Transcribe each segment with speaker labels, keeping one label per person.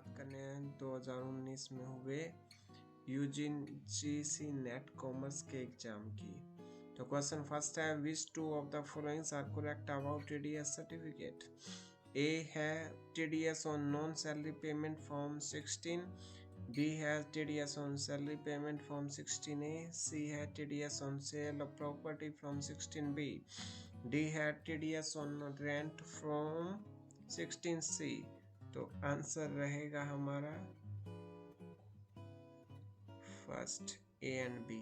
Speaker 1: बात करने हैं 2019 में हुए यूजीसी नेट कॉमर्स के एग्जाम की। तो क्वेश्चन फर्स्ट है, which two of the followings are correct about TDS certificate. A है TDS on non salary payment form 16, B है TDS on salary payment form 16A, C है TDS on sale of property from 16B, D है TDS on rent from 16C। तो answer रहेगा हमारा first A and B,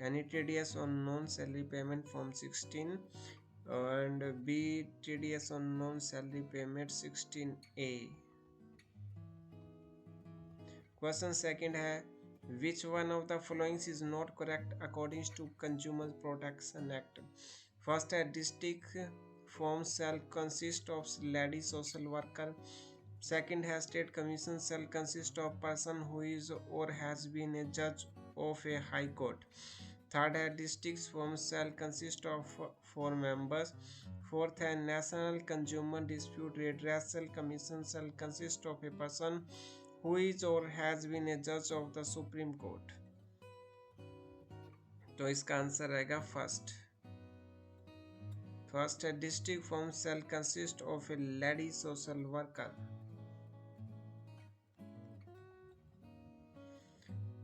Speaker 1: यानी TDS on non salary payment form 16 and B TDS on non salary payment 16A। Question second है, which one of the following is not correct according to Consumer Protection Act। First है, district forum shall consist of lady social worker। Second है, state commission shall consist of person who is or has been a judge of a high court। Third है, district form shall consist of 4 members। Fourth है, national consumer dispute redressal commission shall consist of a person who is or has been a judge of the Supreme Court। तो इसका answer रहेगा first है, district form shall consist of a lady social worker।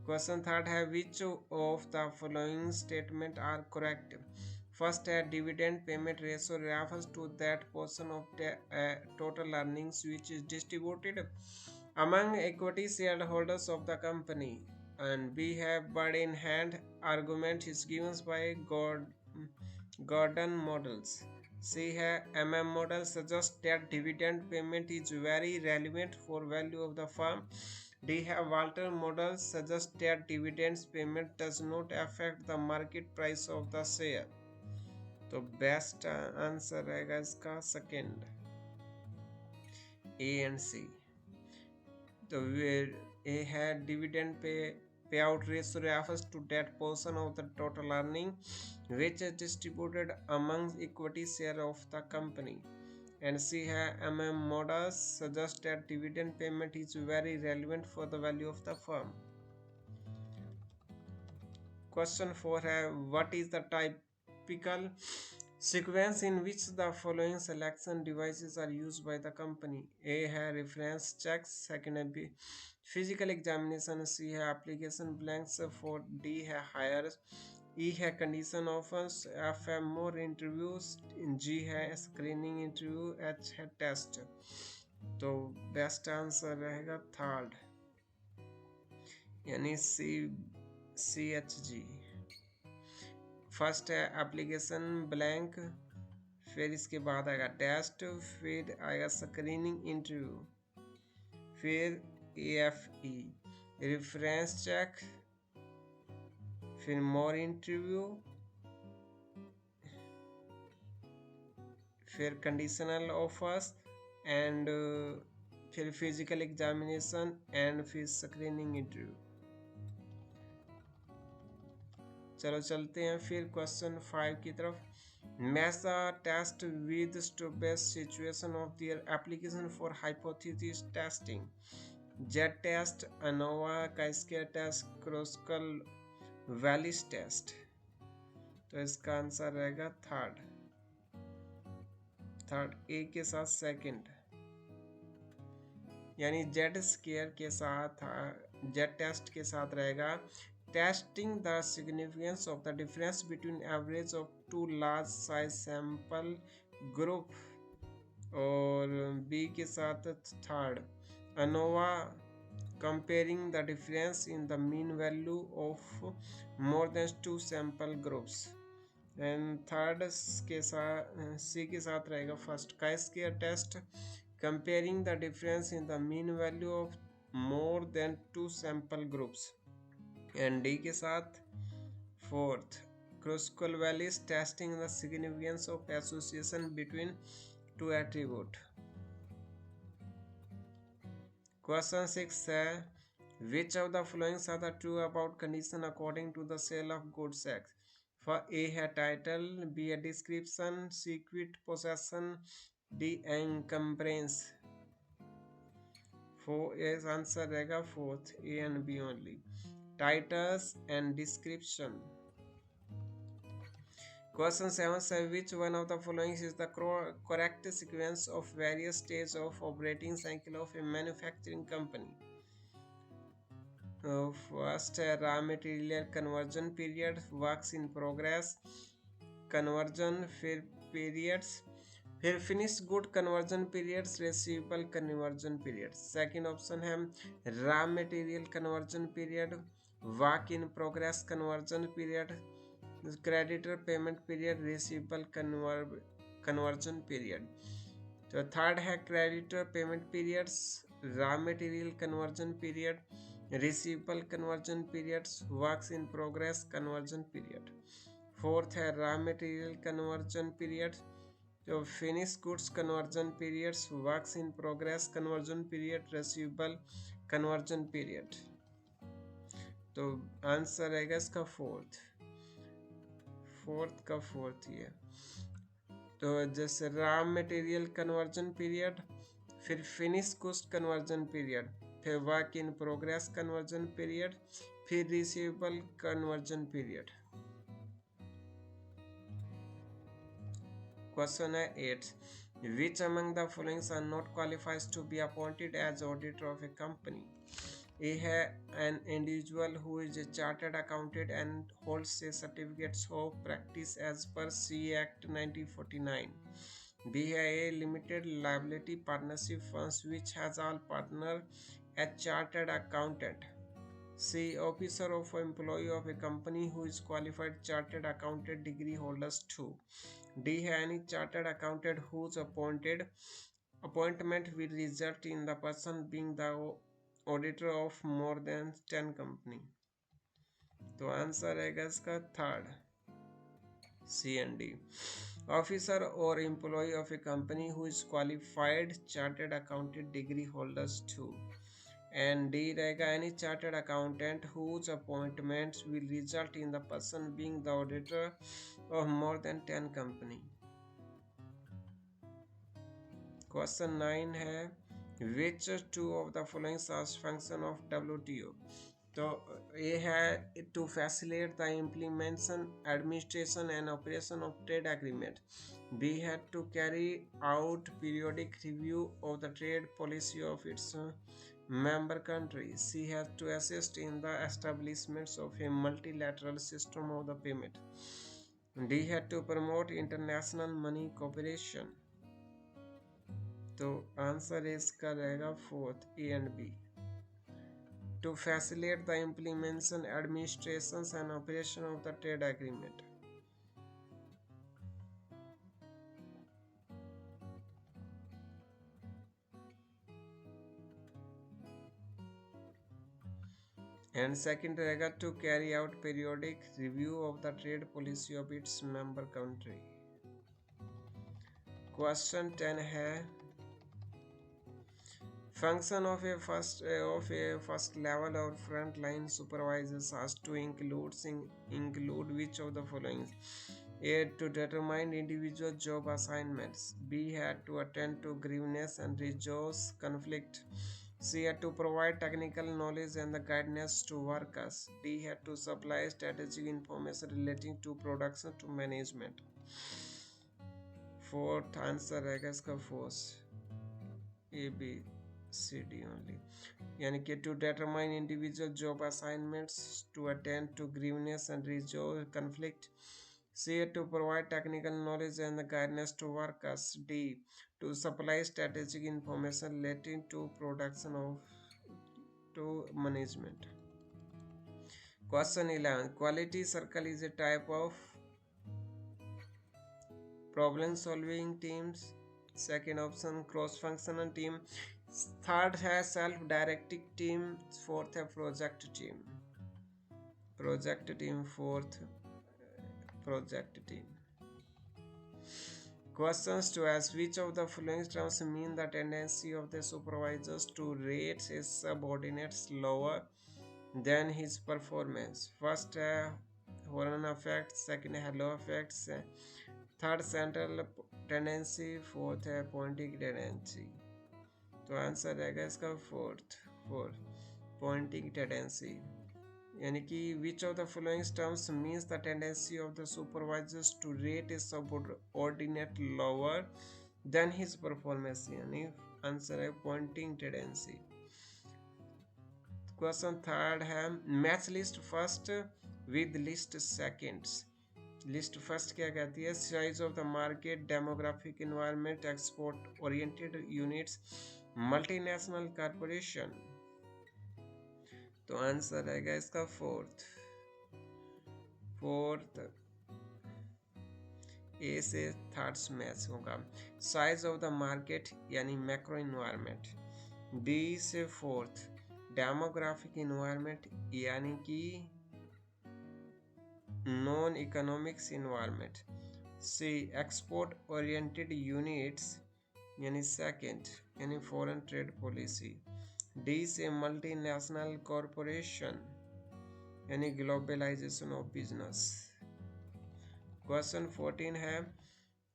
Speaker 1: Question third है, which of the following statement are correct। First है, dividend payment ratio refers to that portion of the total earnings which is distributed among equity shareholders of the company। And B है, bird in hand argument is given by Gordon models। C है, MM model suggests that dividend payment is very relevant for value of the firm। D है, Walter model suggests that dividends payment does not affect the market price of the share। तो best answer रहेगा इसका second, A and सी। तो ए है, dividend pay out ratio refers to that portion of the total earning which is distributed among equity share of the company। And C है, MM models suggest that dividend payment is very relevant for the value of the firm। Question 4 है, what is the typical sequence in which the following selection devices are used by the company। A है, reference checks। second है, physical examination। C है, application blanks। 4 D है, hires। E है, condition offers. F है, more interviews. G है, screening interview. H है, test. तो best answer रहेगा थर्ड, यानी CHG। फर्स्ट है, एप्लीकेशन ब्लैंक, फिर इसके बाद आएगा टेस्ट, फिर आएगा स्क्रीनिंग इंटरव्यू, फिर AFE रेफरेंस चेक, फिर मोर इंटरव्यू, फिर कंडीशनल ऑफर्स एंड फिर फिजिकल एग्जामिनेशन एंड फिर स्क्रीनिंग इंटरव्यू। चलो चलते हैं फिर क्वेश्चन 5 की तरफ। Match the test with best situation of their application for hypothesis testing. Z test, ANOVA का square test, Kruskal Wallis test. तो इसका आंसर रहेगा थर्ड ए के साथ सेकंड, यानी जेट स्केयर के साथ जेट टेस्ट के साथ रहेगा testing the significance of the difference between average of two large size sample group, और बी के साथ third ANOVA comparing the difference in the mean value of more than 2 sample groups। And third के साथ C के साथ रहेगा first का square test comparing the difference in the mean value of more than 2 sample groups, and D के साथ fourth Kruskal Wallis testing the significance of association between 2 attribute. Question 6 है, which of the following are the true about condition according to the sale of goods act। for A है title, B है description, C quiet possession, D encumbrance. For इस answer रहेगा fourth, A and B only. Titles and description. Question 7 says which one of the following is the correct sequence of various stages of operating cycle of a manufacturing company? First raw material conversion period, works in progress conversion periods, फिर finish good conversion periods, receivable conversion period. Second option है raw material conversion period, work in progress conversion period, creditor payment period, receivable conversion period. तो third है creditor payment periods, raw material conversion period, receivable conversion periods, works in progress conversion period. Fourth है raw material conversion period, जो finish goods conversion periods, works in progress conversion period, receivable conversion period. तो answer रहेगा इसका fourth का fourth ये. तो जैसे raw material conversion period, फिर फिनिश गुड्स कन्वर्जन पीरियड, फिर work in progress conversion period, फिर रिसीवेबल कन्वर्जन पीरियड. क्वेश्चन है 8. Which among the following are not qualified to be appointed as auditor of a company? A है an individual who is a chartered accountant and holds a certificate of practice as per C Act 1949. B है a limited liability partnership firm which has all partner a chartered accountant. C officer of employee of a company who is qualified chartered accountant degree holders 2. D है any chartered accountant whose appointment will result in the person being the auditor of more than 10 company. तो answer रहेगा इसका third, C and D. Officer और employ of a company who is qualified chartered accountant degree holders 2. And D रहेगा any chartered accountant whose appointments will result in the person being the auditor of more than 10 company. Question 9 है which two of the following are function of WTO? तो ये है to facilitate the implementation, administration and operation of trade agreement. B had to carry out periodic review of the trade policy of its member countries. C has to assist in the establishment of a multilateral system of the payment. D had to promote international money cooperation. तो answer इसका रहेगा fourth, A and B. To facilitate the implementation, administration and operation of the trade agreement. And second रहेगा to carry out periodic review of the trade policy of its member country. Question 10 है function of a first level or front line supervisors has to include which of the following? A to determine individual job assignments. B had to attend to grievance and resolve conflict. C had to provide technical knowledge and the guidance to workers. D had to supply strategic information relating to production to management. Fourth answer रहेगा इसका fourth, A B C D only. यानी कि to determine individual job assignments, to attend to grievance and resolve conflict. C to provide technical knowledge and the guidance to workers. D to supply strategic information relating to production to management. Question 11. Quality circle is a type of problem solving teams. Second option cross functional team. Third है self directing team. Fourth है project team. Fourth project team. Questions to ask which of the following terms mean the tendency of the supervisors to rate his subordinates lower than his performance? First Horn effect, second halo effects, third central tendency, fourth pointing tendency. तो answer रहेगा इसका fourth pointing tendency, यानी कि which of the following terms means the tendency of the supervisors to rate a subordinate lower than his performance, यानी answer है pointing tendency. Question third है match list first with list seconds. List first क्या कहती है? Size of the market, demographic environment, export oriented units, multinational corporation. तो answer रहेगा इसका fourth A से थर्ड्स मैच होगा। साइज ऑफ द मार्केट यानी मैक्रो इन्वायरमेंट। डी से फोर्थ डेमोग्राफिक इन्वायरमेंट यानी कि नॉन इकोनॉमिक्स इन्वायरमेंट। सी एक्सपोर्ट ओरिएंटेड यूनिट्स यानी सेकंड यानी फॉरेन ट्रेड पॉलिसी। डी से मल्टीनेशनल कॉरपोरेशन यानी ग्लोबलाइजेशन ऑफ बिजनेस। क्वेश्चन 14 है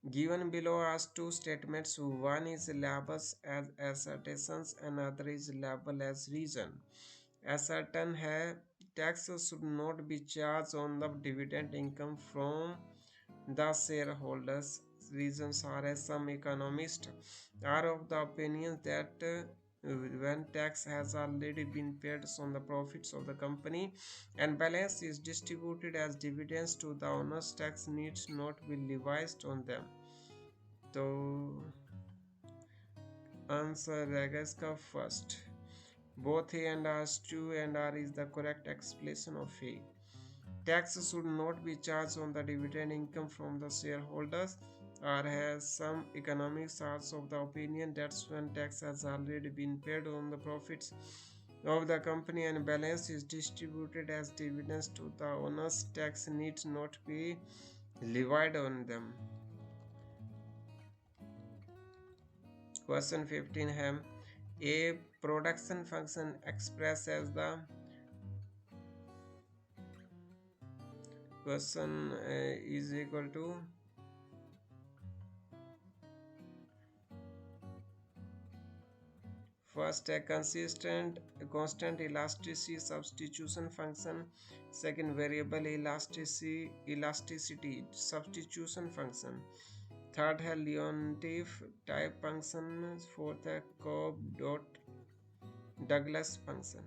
Speaker 1: given below as two statements, one is labeled as assertions and other is labeled as reason. Assertion है tax should not be charged on the dividend income from the shareholders. Reasons are some economists are of the opinion that when tax has already been paid on the profits of the company and balance is distributed as dividends to the owners, tax needs not be levied on them. तो answer रहेगा इसका first. both A and R, true and R is the correct explanation of A. Tax should not be charged on the dividend income from the shareholders. R has some economics are of the opinion that when tax has already been paid on the profits of the company and balance is distributed as dividends to the owners, tax needs not be levied on them. Question 15 है a production function expressed as the question is equal to first a constant elasticity substitution function, second variable elasticity substitution function, third है लियोनटिफ type function, fourth है कोब dot Douglas function.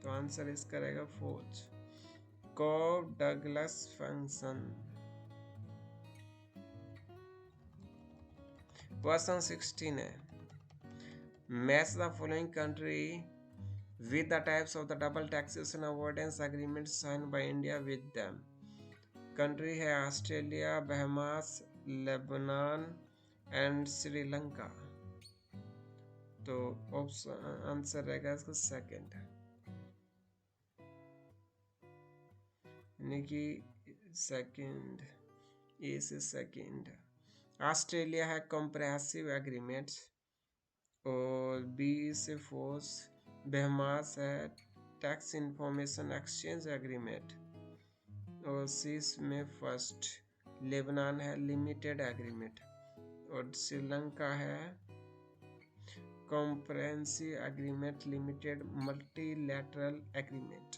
Speaker 1: तो answer इसका रहेगा fourth कोब Douglas function. Question 16 है match the following country with the types of the double taxation avoidance agreement signed by India with them. Country है Australia, Bahamas, Lebanon and Sri Lanka. तो option answer रहेगा इसका second, यानी कि second ए से second. Australia है comprehensive agreement और B से फोर्थ। बहमास है टैक्स इंफॉर्मेशन एक्सचेंज एग्रीमेंट और सी में फर्स्ट। लेबनान है लिमिटेड एग्रीमेंट और श्रीलंका है comprehensive agreement limited multilateral agreement.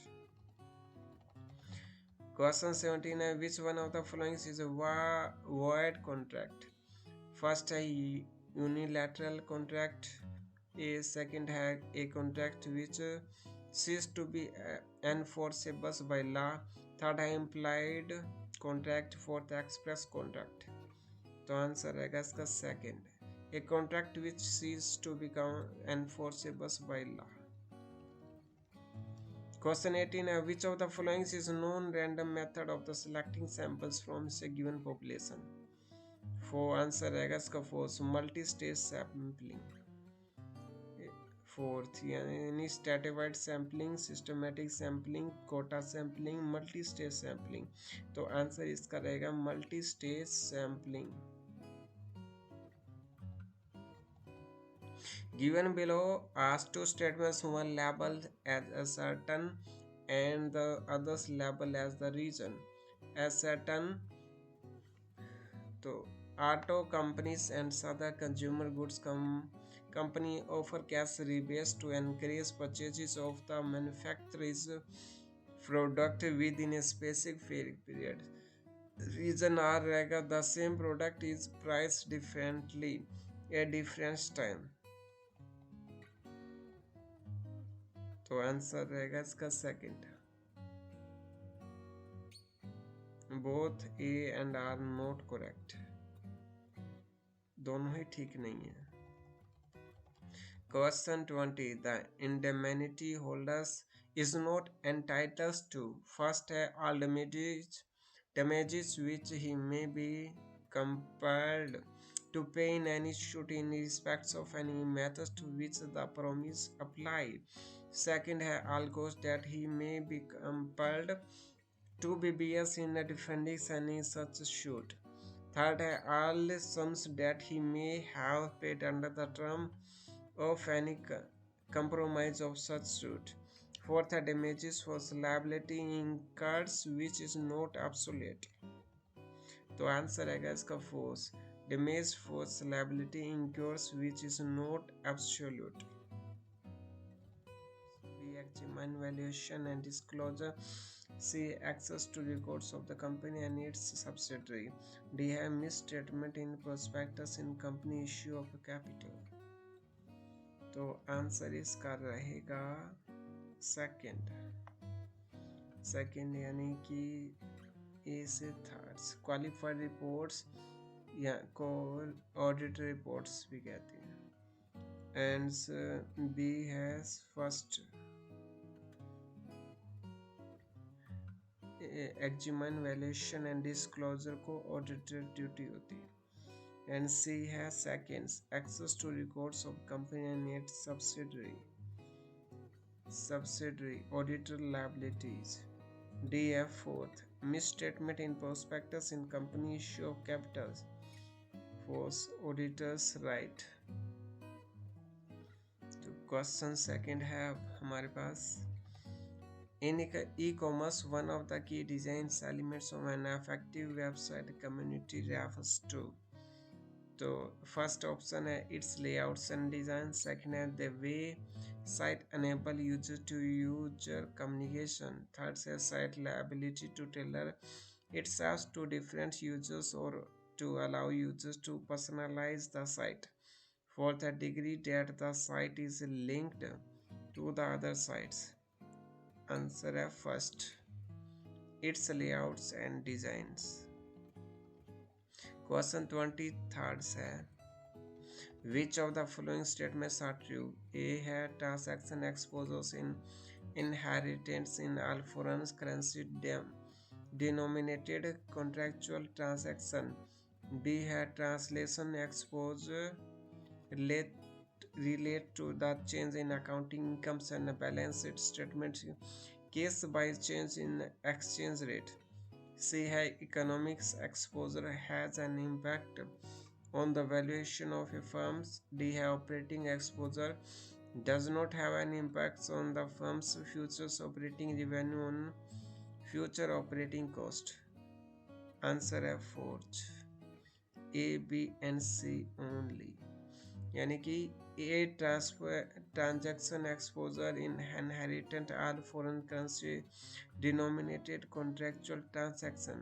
Speaker 1: Question 17 है which one of the following is a void contract. First है यूनिलैटरल कॉन्ट्रैक्ट, ए सेकंड है ए contract which cease to be enforceable by law, third है implied contract, fourth express contract. तो answer रहेगा इसका second, a contract which cease to become enforceable by law. Question 18 है which of the following is non random method of the selecting samples from a given population. For answer रहेगा इसका fourth multi stage sampling. Fourth यानी stratified sampling, systematic sampling, quota sampling, multi stage sampling. तो answer इसका रहेगा multi stage sampling. Given below are two statements one labeled as a certain and the others labeled as the reason. As certain तो auto companies and other consumer goods company offer cash rebates to encourage purchases of the manufacturer's product within a specific period. Reason are रहेगा the same product is priced differently at different time. तो answer रहेगा इसका second. Both A and R not correct. दोनों ही ठीक नहीं है. Question 20. The indemnity holders is not entitled to first all damages which he may be compelled to pay in any suit in respects of any matters to which the promise apply. Second है all costs that he may be compelled to be bears in defending any such suit. Third है all sums that he may have paid under the term of any compromise of such suit. Fourth है damages for liability incurred which is not obsolete. तो answer आएगा इसका force. Damage for liability incurs which is not absolute. Examine valuation and disclosure. C. Access to records of the company and its subsidiary. D. Have misstatement in prospectus in company issue of capital. तो answer इसका रहेगा second. यानी कि A से thirds. Qualified reports या को audit reports भी कहते हैं. And B has first. Examine valuation and disclosure को ऑडिटर ड्यूटी होती है. एंड सी है seconds access to records of company and its subsidiary auditor liabilities. D F fourth misstatement in prospectus in company issue of capitals. Fourth auditors right. तो question second है अब हमारे पास. In e-commerce, one of the key design elements of an effective website community refers to. तो first option है its layouts and design. Second है the way site enable user to user communication. Third है site ability to tailor itself to different users or to allow users to personalize the site. Fourth है degree that the site is linked to the other sites. Answer है first it's layouts and designs. Question 23 है which of the following statements are true. A है transaction exposures in inheritance in all foreign currency denominated contractual transaction. B है translation expose relate to the change in accounting incomes and balance sheet statements case by change in exchange rate. C है economics exposure has an impact on the valuation of a firms. D है operating exposure does not have any impacts on the firm's future operating revenue on future operating cost. Answer है fourth A, B and C only. यानी कि A transaction exposure in inherent all foreign currency denominated contractual transaction.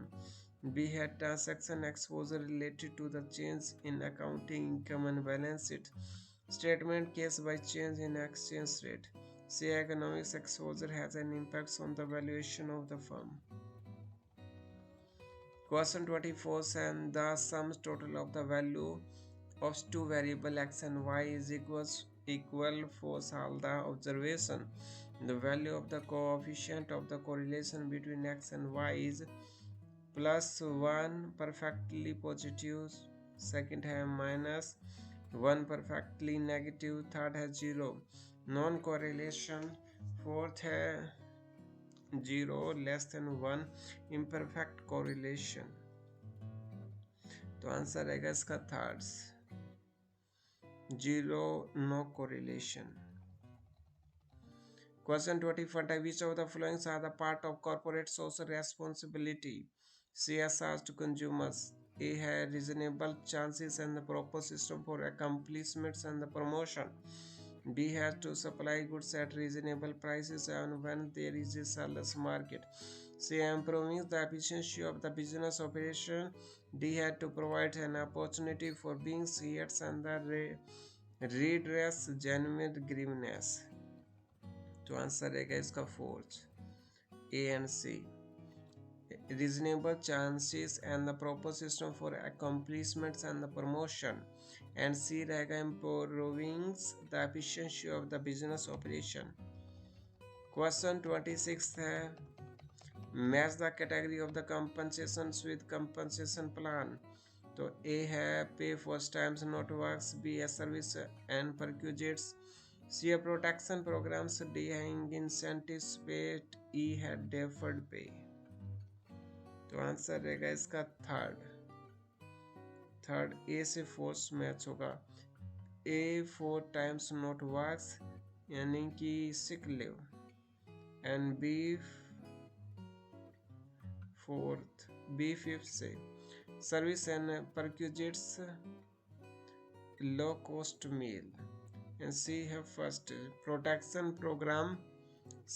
Speaker 1: B है transaction exposure related to the change in accounting income and balance sheet statement case by change in exchange rate. C economics exposure has an impact on the valuation of the firm. Question 24 and the sum total of the value of two variable x and y is equal for all the observation. The value of the coefficient of the correlation between x and y is +1 perfectly positive. Second है -1 perfectly negative. Third है 0 non correlation. Fourth है 0 less than 1 imperfect correlation. तो answer रहेगा इसका third 0 no correlation. Question 24 which of the following are the part of corporate social responsibility? CSR to consumers. A has reasonable chances and the proper system for accomplishments and the promotion. B has to supply goods at reasonable prices and when there is a seller's market. C improving the efficiency of the business operation. D had to provide an opportunity for being seats and the redress genuine grievance. तो answer रहेगा इसका fourth A and C reasonable chances and the proper system for accomplishments and the promotion and C रहेगा improving the efficiency of the business operation. Question 26 है match the category of the compensations with compensation plan. तो A है pay for times not works, B है service and perquisites, C है protection programs, D है incentives paid, E है deferred pay. तो answer रहेगा इसका थर्ड ए से फोर्थ मैच होगा ए 4 times नॉट वर्क्स यानी कि sick leave and B fifth से service and perquisites low cost meal and C है first protection program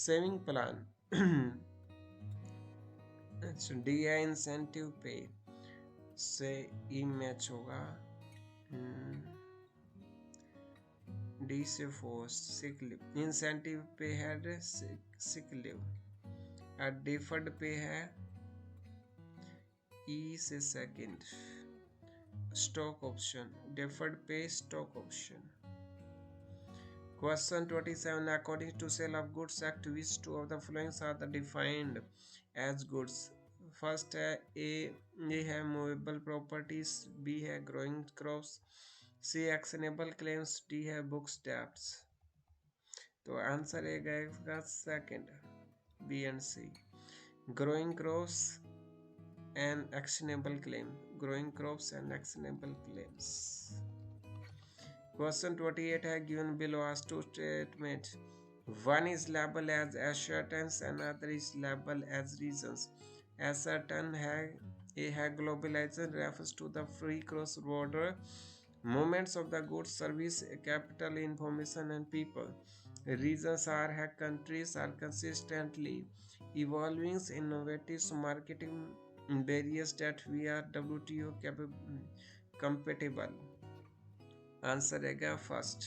Speaker 1: saving plan अच्छा डी है इंसेंटिव पे से ई मैच होगा डी से fourth sick leave incentive pay है सिक लिव और डिफर्ड पे है ई से सेकंड स्टॉक ऑप्शन डिफर्ड पे stock option. Question 27 according to sale of goods act which two of the following are the defined as goods. First है A है movable properties, B है growing crops, C actionable claims, D है books debts. तो answer है second B and C growing crops and actionable claim growing crops and actionable claims. Question 28 है given below as two statements. One is labeled as assertions and other is labeled as reasons. Assertion है globalization refers to the free cross-border movements of the goods, service, capital, information and people. Reasons are countries are consistently evolving innovative marketing barriers that we are WTO compatible. Answer रहेगा first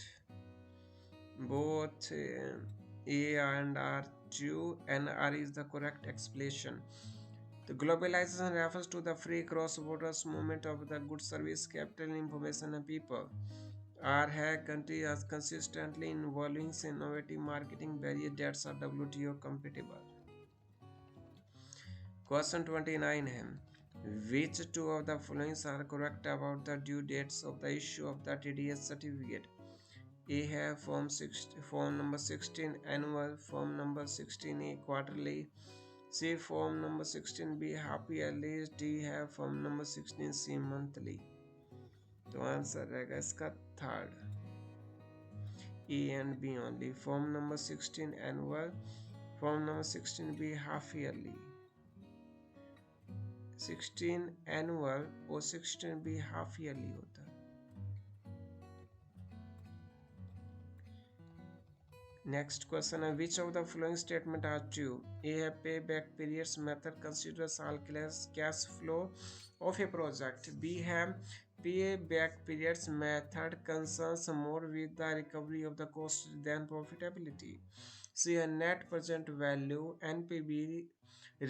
Speaker 1: both A and R true and R is the correct explanation. The globalization refers to the free cross-border movement of the goods, service, capital, information and people. R है country has consistently involving innovative marketing barriers that are WTO compatible. Question 29 है which two of the following are correct about the due dates of the issue of the TDS certificate? A है form number 16 annual, form number 16A quarterly, C form number 16B half yearly, D है form number 16C monthly. तो answer रहेगा इसका third A and B only. Form number 16 annual, form number 16B half yearly. 16 annual और 16 भी half yearly होता है. Next question है which of the following statement are true? A है pay back periods method considers all cash flow of a project, B है pay back periods method concerns more with the recovery of the cost than profitability, C है net present value NPV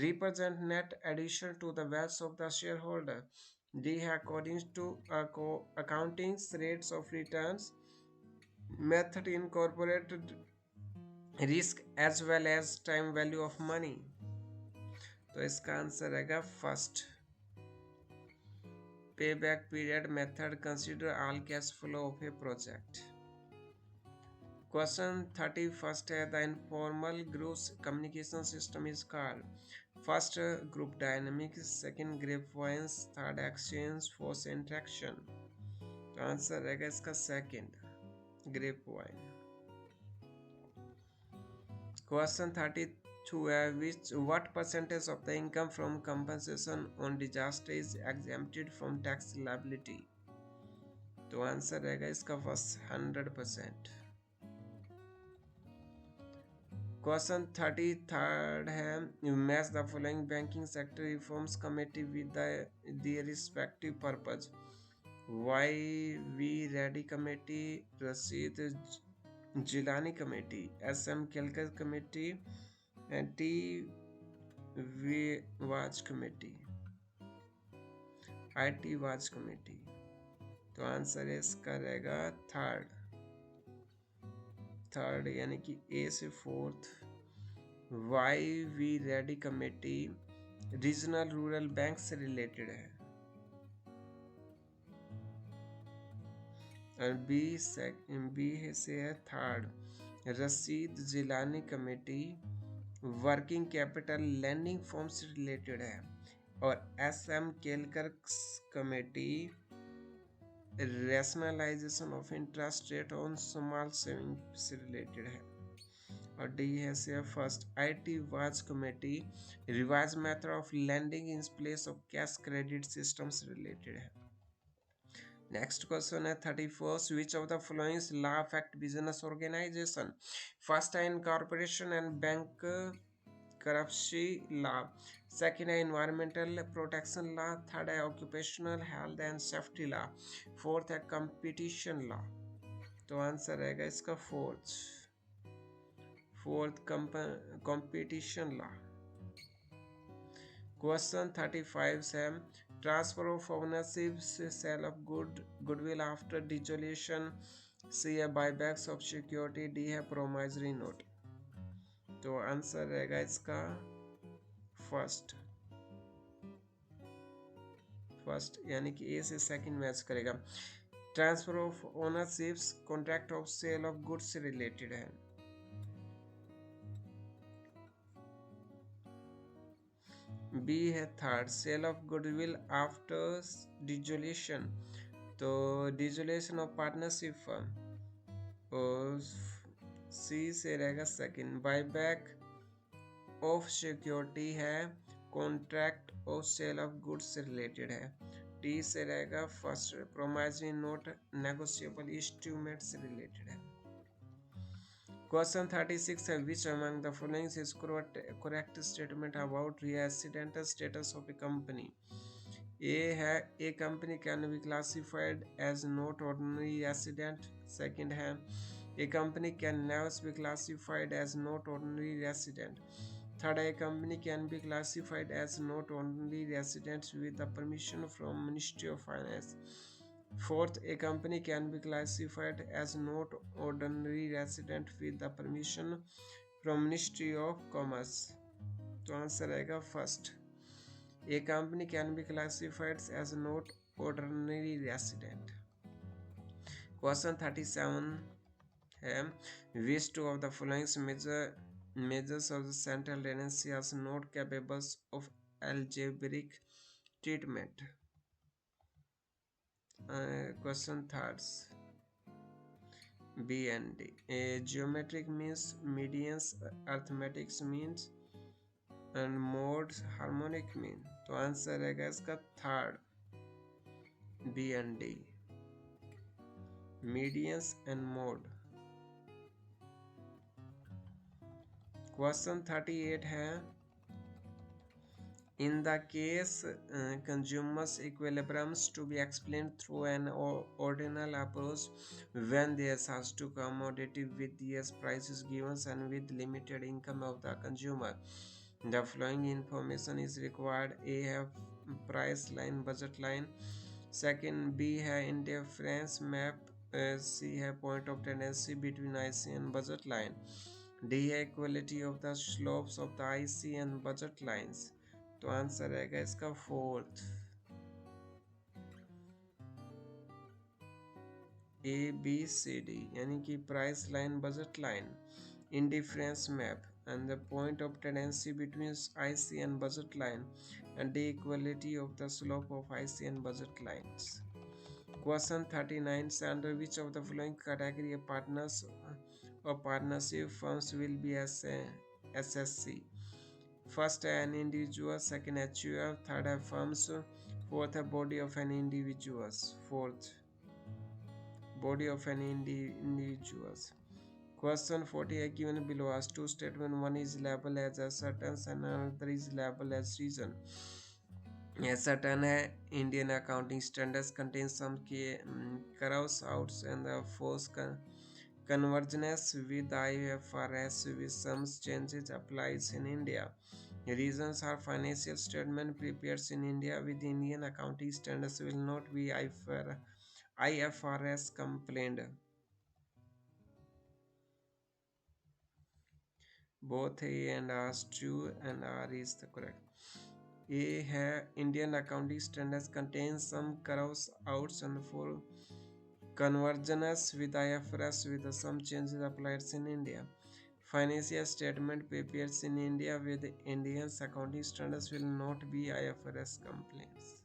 Speaker 1: represent net addition to the wealth of the shareholder, D according to accounting rates of returns method incorporated risk as well as time value of money. तो इसका answer रहेगा first payback period method consider all cash flow of a project. Question 31 है the informal group communication system is called first group dynamics, second grapevines, third exchange, fourth interaction. तो answer रहेगा इसका second grapevine. Question which what percentage of the income from compensation on disaster is exempted from tax liability? तो answer रहेगा इसका first 100%। Question 33 है match the following banking sector reforms committee with the respective purpose. Y V Reddy committee, Rashid Jilani committee, S M Kelkar committee, T was committee, I T was committee. तो answer इसका रहेगा third यानी कि A से fourth. Y V Reddy committee regional rural bank से related है। और B से है third Rashid Jilani committee working capital lending form से रिलेटेड है। और S M Kelkar committee rationalisation of interest rate on small saving से रिलेटेड है। और डी है से first I T was committee revise method of lending in place of cash credit system से related है। नेक्स्ट क्वेश्चन है 31st which of the following law affect business organisation. First है incorporation and bankruptcy law, second है environmental protection law, third है occupational health and safety law, fourth है competition law. तो answer रहेगा इसका fourth competition law. Question 35 है transfer of ownership, sale of goodwill after dissolution, C है buybacks of security, D है प्रोमाइजरी note. तो answer रहेगा इसका फर्स्ट यानी कि ए से सेकंड मैच करेगा। Transfer of ownerships contract of sale of goods से रिलेटेड है। बी है third sale of goodwill after dissolution, तो डिसोल्यूशन ऑफ पार्टनरशिप फर्म। और सी से रहेगा सेकंड बायबैक ऑफ सिक्योरिटी है contract of sale of goods से रिलेटेड है। डी से रहेगा first promissory note negotiable instrument से रिलेटेड है। क्वेश्चन 36 है which among the following is correct statement about residential status of a company. A है a company can be classified as not ordinary resident, second है a company can never be classified as not ordinary resident, third a company can be classified as not ordinary resident with the permission from Ministry of Finance, fourth a company can be classified as not ordinary resident with the permission from Ministry of Commerce। तो answer रहेगा first a company can be classified as not ordinary resident। Question 37 है which two of the following measures of the central tendency are not capable of algebraic treatment। Question thirds B and D, geometric means, medians, arithmetic means and modes harmonic mean। तो answer रहेगा इसका third B and D, medians and mode। Question 38 है in the case consumers equilibriums to be explained through an ordinal approach when there has to commodity with yes prices given and with limited income of the consumer, the following information is required। A है price line budget line, second B है indifference map, C है point of tendency between IC and budget line, D है equality of the slopes of the IC and budget lines। तो answer रहेगा इसका fourth ABCD यानी कि price line budget line indifference map and the point of tendency between IC and budget line and the equality of the slope of IC and budget lines। Question 39 under which of the following category of partners or partnership firms will be as SSC। First, an individual. Second, HUF. Third, firms. Fourth, a body of an individual. Fourth, body of an individuals. Question 48 given below has two statements. One is labeled as a certain and another is labeled as reason. A certain Indian accounting standards contain some key carve outs and the force convergence with IFRS with some changes applies in India. Reasons are financial statement prepared in India with Indian accounting standards will not be IFRS complained. Both A and R is true and R is the correct. A है Indian accounting standards contains some carve outs and for convergence with IFRS with some changes applied in India. Financial statement prepared in India with Indian accounting standards will not be IFRS compliance.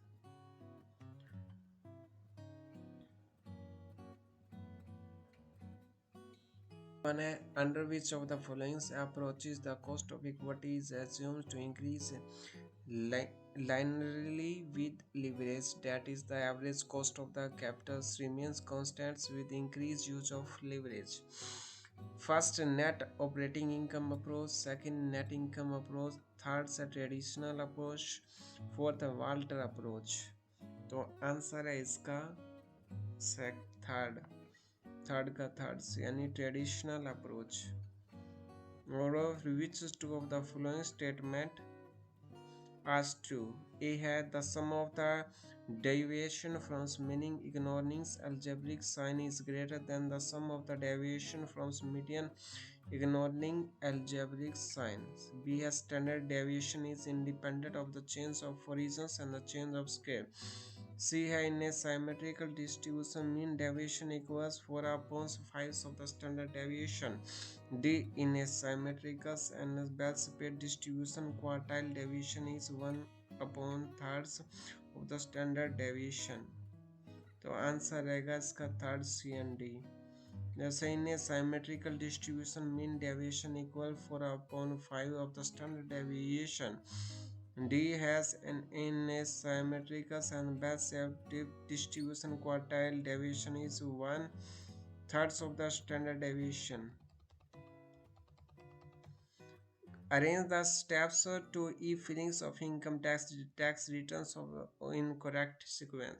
Speaker 1: Under which of the following approaches the cost of equity is assumed to increase linearly with leverage, that is, the average cost of the capital remains constant with increased use of leverage. First, net operating income approach. Second, net income approach. Third, a traditional approach. Fourth, Walter approach. तो answer है इसका third third का third यानी traditional approach. Or of which two of the following statement as true? A had the sum of the deviation from meaning ignoring algebraic sign is greater than the sum of the deviation from median ignoring algebraic signs. B has standard deviation is independent of the change of horizons and the change of scale. C है in a symmetrical distribution mean deviation equals 4 upon 5 of the standard deviation. D in a symmetrical and well-spread distribution quartile deviation is 1 upon thirds of the standard deviation. तो answer रहेगा इसका third C and D. जैसे in a symmetrical distribution mean deviation equal 4 upon 5 of the standard deviation. D has an in a symmetrical and best-shaped distribution quartile deviation is 1/3 of the standard deviation. Arrange the steps to e-filings of income tax returns in correct sequence.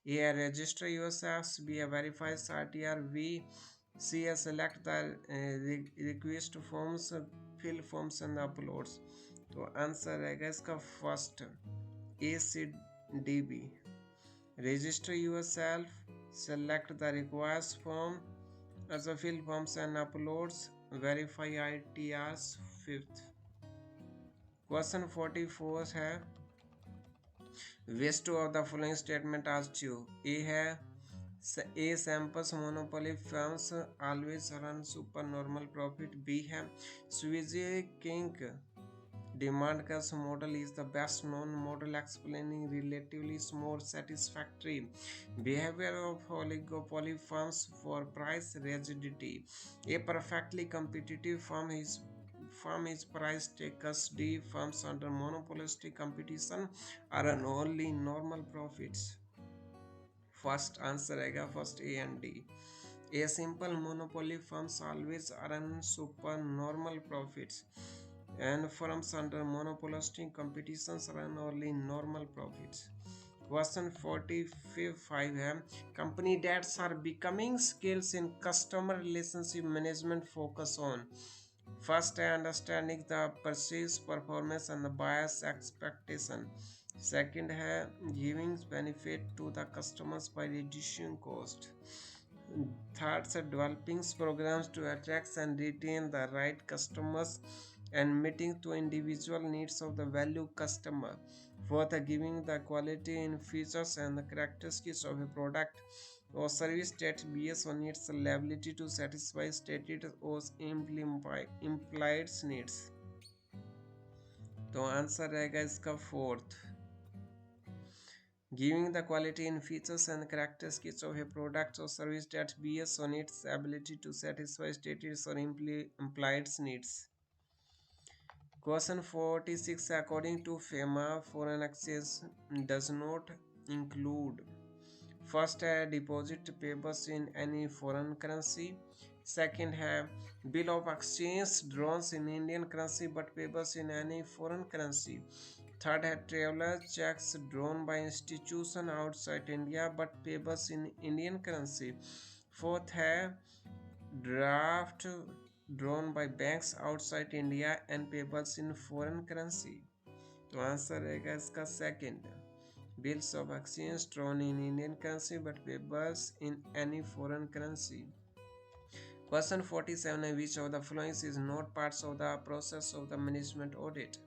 Speaker 1: A. Register yourselves. B. Verify RTR. V. C. Select the request forms, fill forms and uploads. तो answer रहेगा इसका first ACDB. Register yourself, select the required form, as a fill forms and uploads, verify ITRs. Fifth. Question 44 है which two of the following statement are true? A है A samples monopoly firms always run supernormal profit. B है Swizzy King demand curve model is the best known model explaining relatively more satisfactory behavior of oligopoly firms for price rigidity. A perfectly competitive firm is price takers. D firms under monopolistic competition are only normal profits. First answer रहेगा first A and D. A simple monopoly firms always earn super normal profits and firms under monopolistic competitions run only normal profits. Question 45 है company debts are becoming skills in customer relationship management focus on. First, understanding the purchase performance and the buyer's expectation. Second है giving benefit to the customers by reducing cost. Third, developing programs to attract and retain the right customers and meeting to individual needs of the value customer. Fourth, giving the quality in features and the characteristics of a product or service that based on its ability to satisfy stated or implied needs. तो answer रहेगा इसका fourth. Giving the quality in features and characteristics of a product or service that based on its ability to satisfy stated or implied needs. Question 46. According to FEMA, foreign exchange does not include first है deposit payables in any foreign currency. Second है bill of exchange drawn in Indian currency but payables in any foreign currency. Third है traveler checks drawn by institution outside India but payables in Indian currency. Fourth है draft drawn by banks outside India and payables in foreign currency. तो answer रहेगा इसका second, bills of exchange drawn in Indian currency but payables in any foreign currency. Question 47. Which of the following is not parts of the process of the management audit?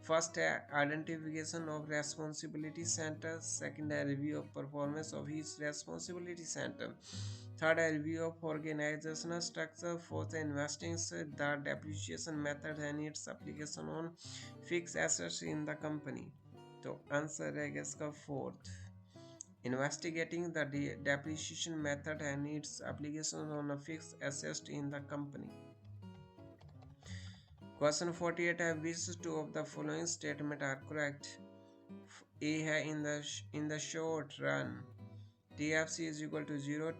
Speaker 1: First है identification of responsibility center. Second है review of performance of each responsibility center. Third है review of organizational structure. Fourth है investing the depreciation method and its application on fixed assets in the company. तो answer रहेगा इसका fourth, investigating the depreciation method and its application on a fixed asset in the company. Question 48 है which two of the following statement are correct? A है in the short run TFC is equal to 0,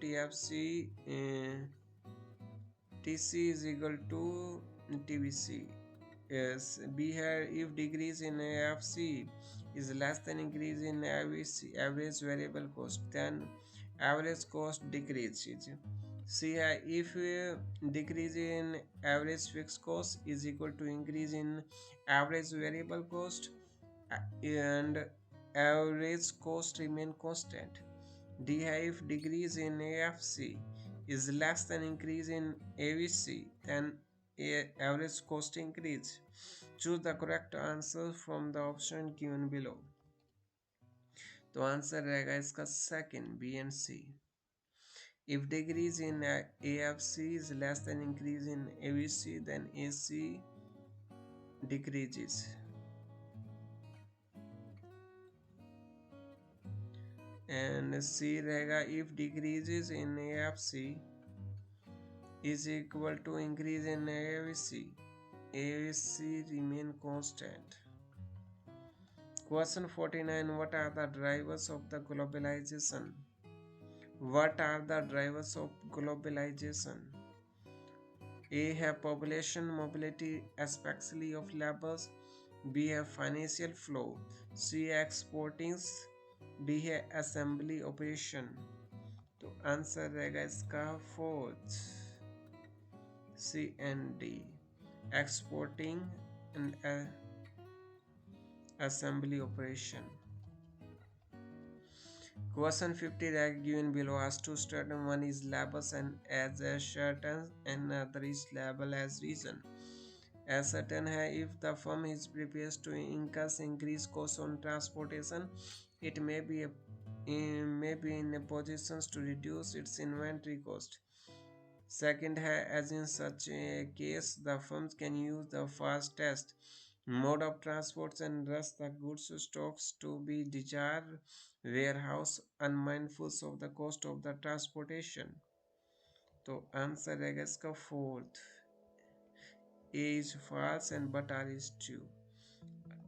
Speaker 1: TC is equal to TBC. Yes. B है if decrease in AFC is less than increase in average variable cost, then average cost decreases. C है if decrease in average fixed cost is equal to increase in average variable cost and average cost remain constant. D है if decrease in AFC is less than increase in AVC, then average cost increase. Choose the correct answer from the option given below. तो answer रहेगा इसका second, B and C. If decrease in AFC is less than increase in AVC, then AC decreases. And C रहेगा if decreases in AFC is equal to increase in AVC, AVC remain constant. Question 49. What are the drivers of the globalization? What are the drivers of globalization? A है population mobility especially of labors. B है financial flow. C है exporting. D है assembly operation. तो answer रहेगा इसका fourth, C and D, exporting and assembly operation. Question 50 given below as two certain, one is labels and as a certain and another is label as reason. As certain है if the firm is prepared to increase cost on transportation, it may be in a position to reduce its inventory cost. Second है as in such a case the firms can use the fastest mode of transport and rush the goods stocks to be desired warehouse unmindful of the cost of the transportation. तो answer रहेगा इसका fourth, A is false and but R is true.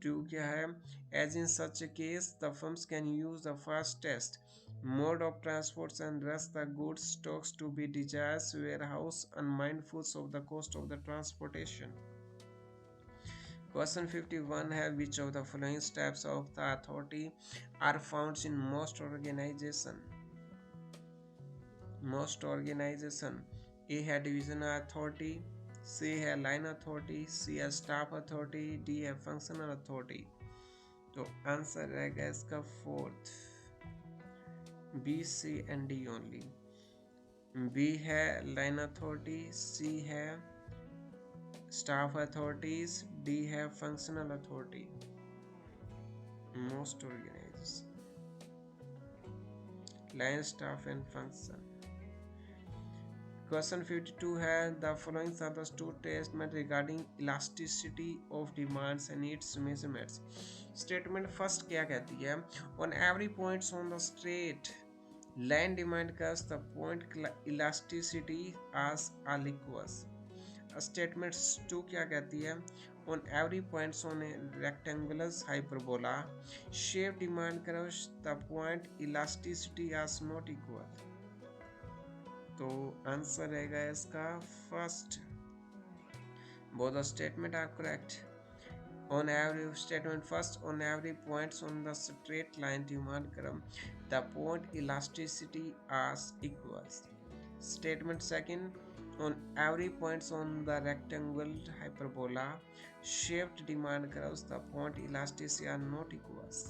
Speaker 1: True क्या है? As in such a case the firms can use the fastest mode of transport and rush the goods stocks to be desired warehouse unmindful of the cost of the transportation. Question 51 है which of the following steps of the authority are found in most organization? Most organization. A है divisional authority, C है line authority, C है staff authority, D है functional authority. तो answer रहेगा इसका fourth, B, C and D only. B है line authority, C है staff authorities, D है functional authority. Most organization, line, staff and function. Question 52 है the following are the two statements regarding elasticity of demands and its measurements. Statement first क्या कहती है? On every points on the straight line demand curve the point elasticity as are liquid. Statements two क्या कहती है, on every points on a rectangular hyperbola shape demand curve the point elasticity are not equal. तो answer रहेगा इसका first, both the statement are correct. On every statement first, on every points on the straight line demand curve the point elasticity as equals. Statement second, on every points on the rectangle hyperbola shaped demand curves the point elasticity are not equals.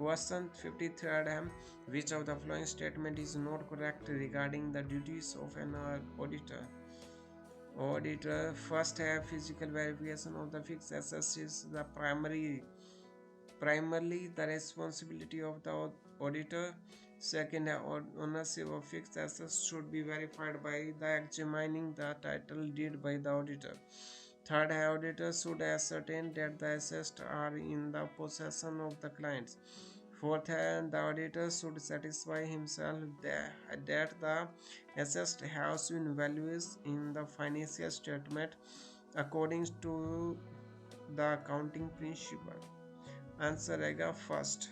Speaker 1: Question 53rd है, which of the following statement is not correct regarding the duties of an auditor? Auditor first have physical verification of the fixed assets is the primarily the responsibility of the auditor. Second, ownership of fixed assets should be verified by the examining the title deed by the auditor. Third, auditor should ascertain that the assets are in the possession of the clients. Fourth, the auditor should satisfy himself that the assets have been valued in the financial statement according to the accounting principle. Answer रहेगा first.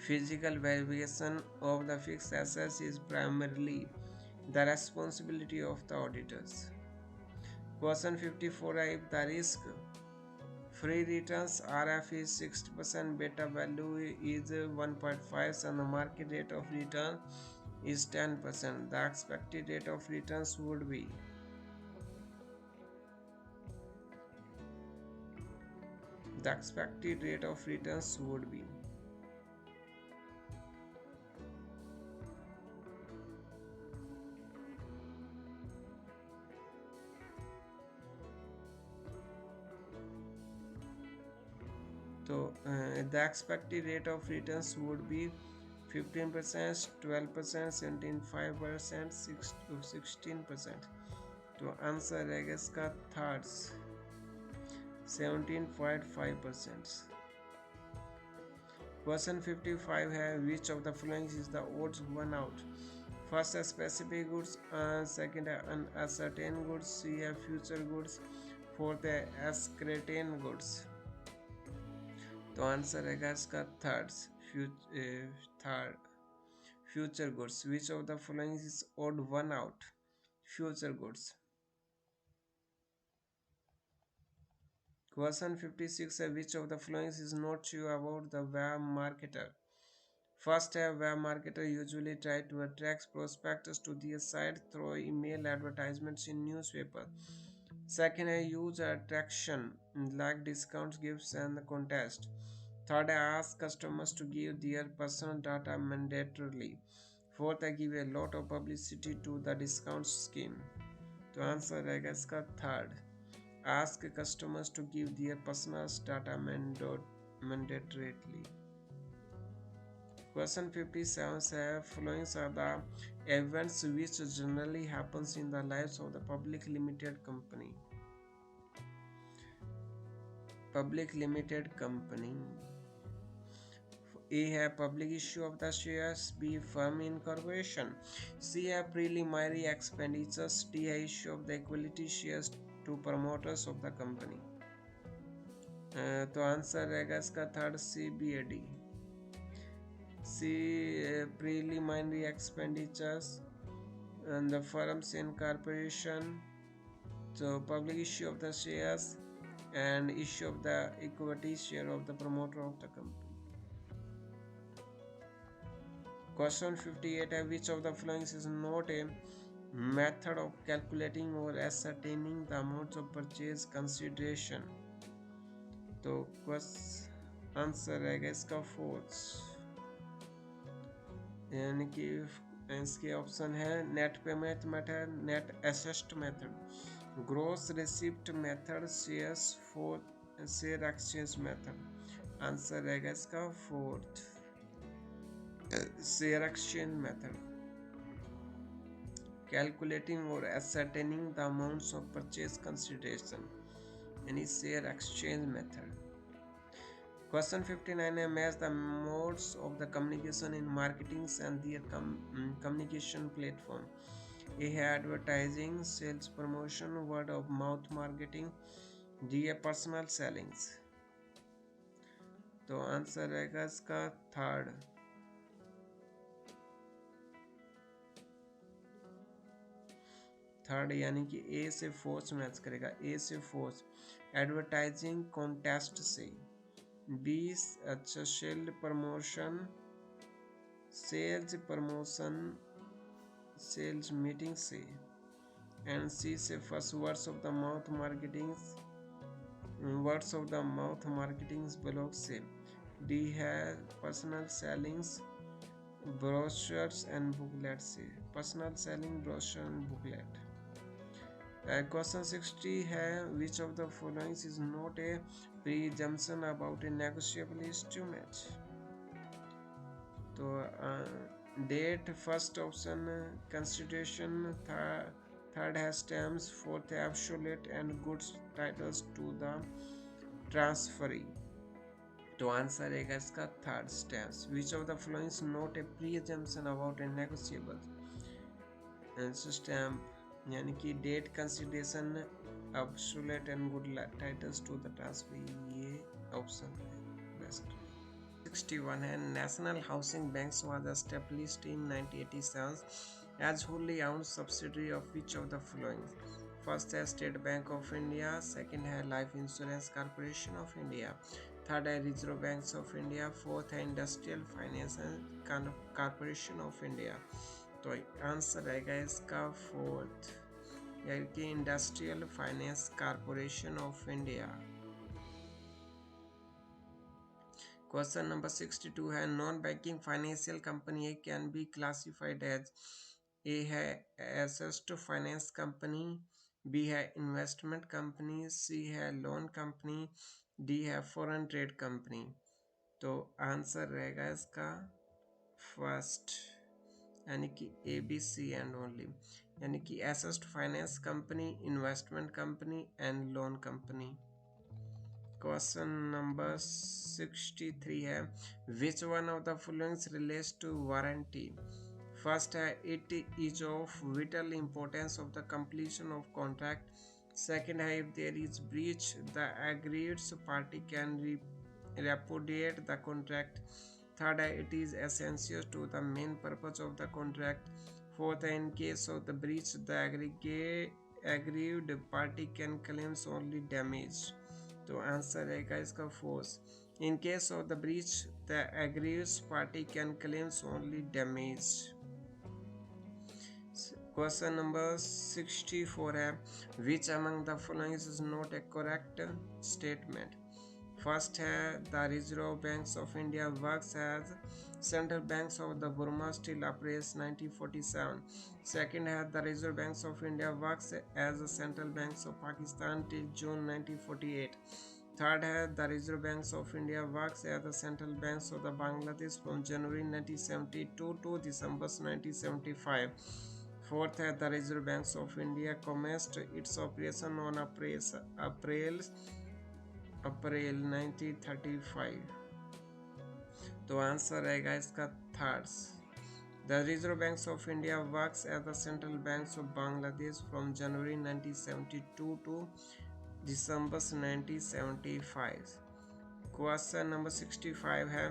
Speaker 1: Physical verification of the fixed assets is primarily the responsibility of the auditors. Question 54, if the risk free returns RF is 60%, beta value is 1.5 and the market rate of return is 10%, the expected rate of returns would be. The expected rate of returns would be. So the expected rate of returns would be 15%, 12%, 17.5%, 16%. तो answer रहेगा इसका third 17.5%. Question 55 है, which of the following is the odd one out? First है specific goods, second है uncertain goods, C है future goods, fourth है ascertain goods. तो answer रहेगा इसका third future goods. Which of the following is odd one out? Future goods. Question 56 है, which of the following is not true about the web marketer? First है, web marketer usually try to attract prospectus to their site through email advertisements in newspaper. Second, use attraction like discounts, gifts, and contest. Third, ask customers to give their personal data mandatorily. Fourth, give a lot of publicity to the discount scheme. तो answer रहेगा इसका third, ask customers to give their personal data mandatorily. Question 57 says, following are the events which generally happens in the lives of the public limited company. Public limited company. A है public issue of the shares, B firm incorporation, C है preliminary expenditures, D है issue of the equity shares to promoters of the company. तो answer रहेगा इसका third C, B, A, D. C preliminary expenditures and the firm's incorporation, so public issue of the shares and issue of the equity share of the promoter of the company. Question 58 है, which of the following is not a method of calculating or ascertaining the amount of purchase consideration? तो answer रहेगा इसका fourth, यानी कि इसके option है net payment method, net assessed method, gross receipt method, share exchange method. Answer रहेगा इसका fourth, share exchange method. Calculating और ascertaining the amounts of purchase consideration, यानी शेयर एक्सचेंज मेथड. Question 59 है, match the modes of the communication in marketing and their communication platform. A है advertising, sales promotion, word of mouth marketing, D है personal sellings. तो answer रहेगा इसका third. Third यानी कि A से force match करेगा, ए से फोर्स एडवर्टाइजिंग कॉन्टेस्ट से, बी अच्छा sale promotion, sales promotion sales meeting से, एंड सी से first words of the mouth marketing, words of the mouth marketing blog से, डी है personal sellings brochures and booklet से, personal selling brochure and booklet. Question 60 है which of the following is not a presumption about a negotiable instrument. तो date first option consideration, third है stamps, fourth है absolute and goods titles to the transferee. तो answer रहेगा इसका third stamps. Which of the following is not a presumption about a negotiable stamp यानी कि date consideration absolute and good titles to the transfer, ये option है best. 61 है National Housing Banks was established in 1987 as wholly owned subsidiary of which of the following? First है State Bank of India, second है Life Insurance Corporation of India, third है Reserve Bank of India, fourth है Industrial Finance Corporation of India. तो answer रहेगा इसका fourth यानी कि Industrial Finance Corporation of India. Question number 62 है non banking financial company can be classified as, A है asset finance company, B है investment company, C है लोन कंपनी, डी है फॉरेन ट्रेड कंपनी। तो आंसर रहेगा इसका फर्स्ट यानी कि A B C and only, यानी कि asset finance company, investment company and loan company. Question number 63 है which one of the following relates to warranty. First है it is of vital importance of the completion of contract, second है if there is breach the aggrieved party can repudiate the contract, third it is essential to the main purpose of the contract, fourth in case of the breach the aggrieved party can claim only damage। तो answer रहेगा इसका fourth, in case of the breach the aggrieved party can claim only damage। Question number 64 है which among the following is not a correct statement. First है the Reserve Banks of India works as central banks of the Burma still operates 1947, second है the Reserve Banks of India works as central banks of Pakistan till June 1948, third है the Reserve Banks of India works as the central banks of the Bangladesh from January 1972 to December 1975, fourth है the Reserve Banks of India commenced its operation on April 1935। तो answer रहेगा इसका third, the Reserve Banks of India works as the central banks of Bangladesh from January 1972 to December 1975। Question number 65 है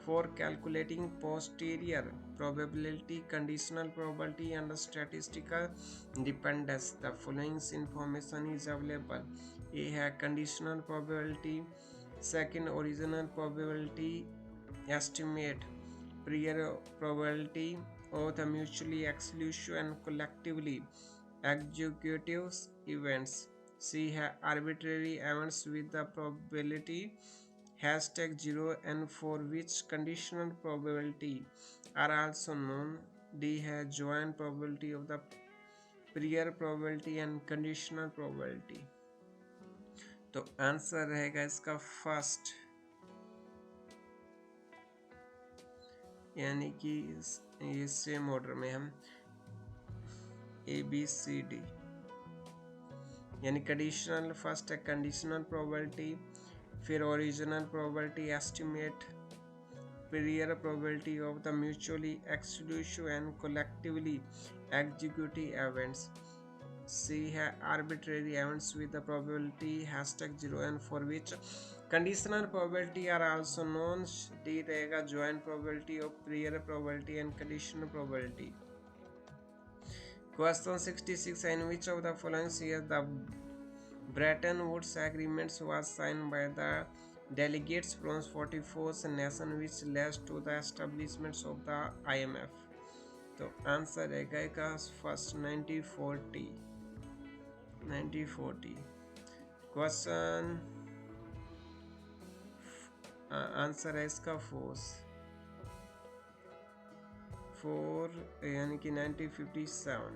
Speaker 1: for calculating posterior probability, conditional probability and statistical dependence the following information is available, a है conditional probability, second original probability estimate, prior probability of the mutually exclusive and collectively executive events, c है arbitrary events with the probability #0 and for which conditional probability are also known, d है joint probability of the prior probability and conditional probability। तो answer रहेगा इसका first यानी कि ये same order में हम ए बी सी डी, यानी कंडीशनल फर्स्ट है कंडीशनल प्रोबेबिलिटी, फिर original probability estimate, prior probability of the mutually exclusive and collectively executive events. C है arbitrary events with the probability hashtag 0 and for which conditional probability are also known. D रहेगा joint probability of prior probability and conditional probability. Question 66, in which of the following years the Bretton Woods Agreement was signed by the delegates from 44 nations, which led to the establishment of the IMF? तो answer रहेगा first 1940 question answer है इसका four यानी कि 1957।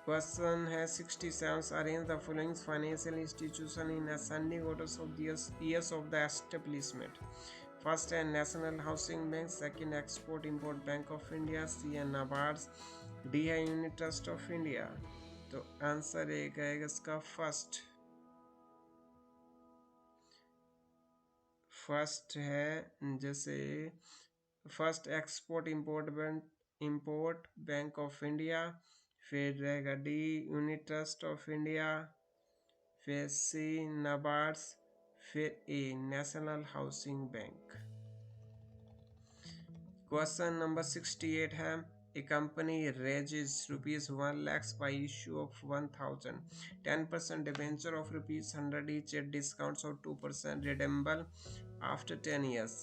Speaker 1: Question है 67, arrange the following financial institution in ascending orders of the years of the establishment. First है National Housing Bank, second Export Import Bank of India, C है NABARD, D है Unit Trust of India. तो answer रहेगा इसका first है, जैसे first Export Import Bank of India, फिर रहेगा D unit Trust of India, फिर सी नाबार्ड, फिर A National Housing Bank. Question number 68 है, a company raises rupees 1 lakhs by issue of 1000 10% debenture of rupees 100 each at discounts of 2% redeemable after 10 years.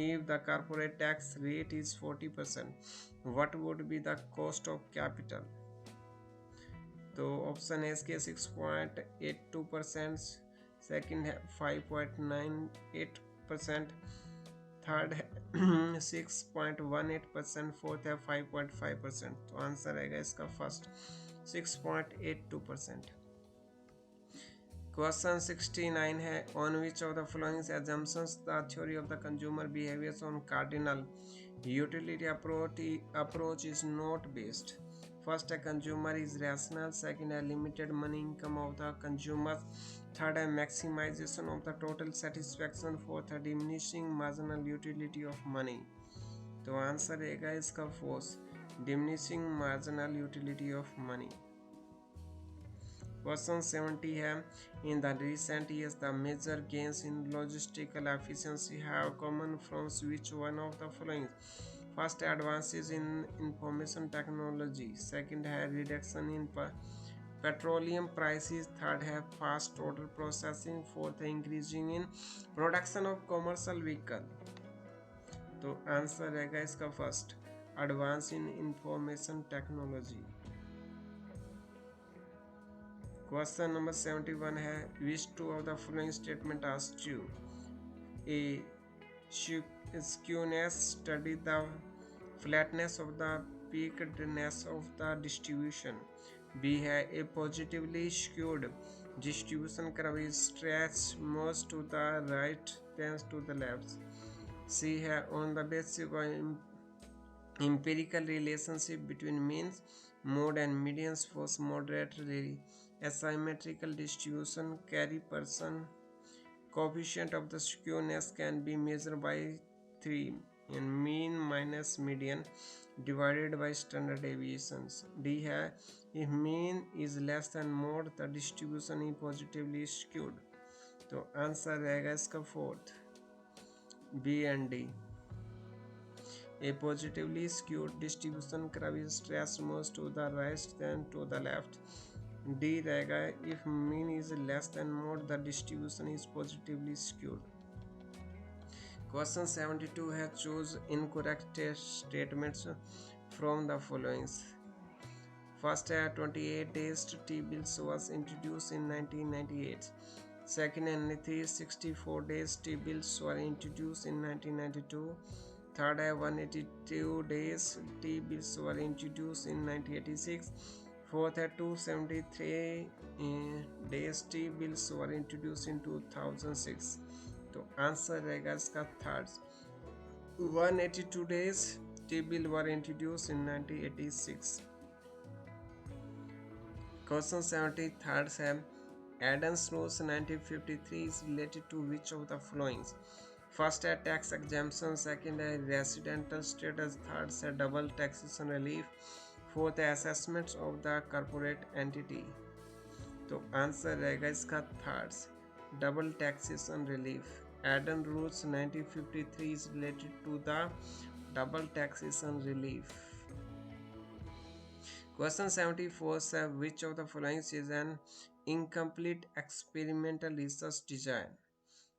Speaker 1: If the corporate tax rate is 40%, what would be the cost of capital? तो option है इसके 6.82%, second है 5.98%, third है 6.18%, fourth है 5.5%। तो answer रहेगा इसका first 6.82%। Question 69 है, on which of the following assumptions the theory of the consumer behaviors on cardinal utility approach is not based? First है कंज्यूमर इज रैशनल, सेकंड है limited money income of the consumer, third है maximisation of the total satisfaction, fourth है diminishing marginal utility of money. तो answer रहेगा इसका fourth diminishing marginal utility of money. Question 70 है, in the recent years the major gains in logistical efficiency have come from which one of the following? First advances in information technology, second है reduction in petroleum prices, third है fast order processing, fourth है increasing in production of commercial vehicle। तो answer रहेगा इसका first advance in information technology। Question number 71 है, which two of the following statement are true? A skewness study the flatness of the peakedness of the distribution. B है a positively skewed distribution curve is stretched most to the right than to the left. C है on the basis of empirical relationship between means, mode and medians for moderately asymmetrical distribution carry person. Coefficient of the skewness can be measured by 3 and mean minus median divided by standard deviations. D है if mean is less than mode the distribution is positively skewed। तो answer रहेगा इसका fourth B and D। A positively skewed distribution curve is stretched most to the right than to the left। D रहेगा if mean is less than mode the distribution is positively skewed। Question 72 है, choose incorrect statements from the following। First है 28 days T-bills was introduced in 1998, second है 364 days T-bills were introduced in 1992, third है 182 days T-bills were introduced in 1986, fourth है 273 days T-bills were introduced in 2006। तो answer रहेगा इसका third 182 days T-bill were introduced in 1986। Question 73 है, Adams rules 1953 is related to which of the following? First, a tax exemption. Second, a residential status. Third, a double taxation relief. Fourth, assessments of the corporate entity. तो answer रहेगा इसका third, double taxation relief. Aden rules 1953 is related to the double taxation relief. Question 74 says which of the following is an incomplete experimental research design?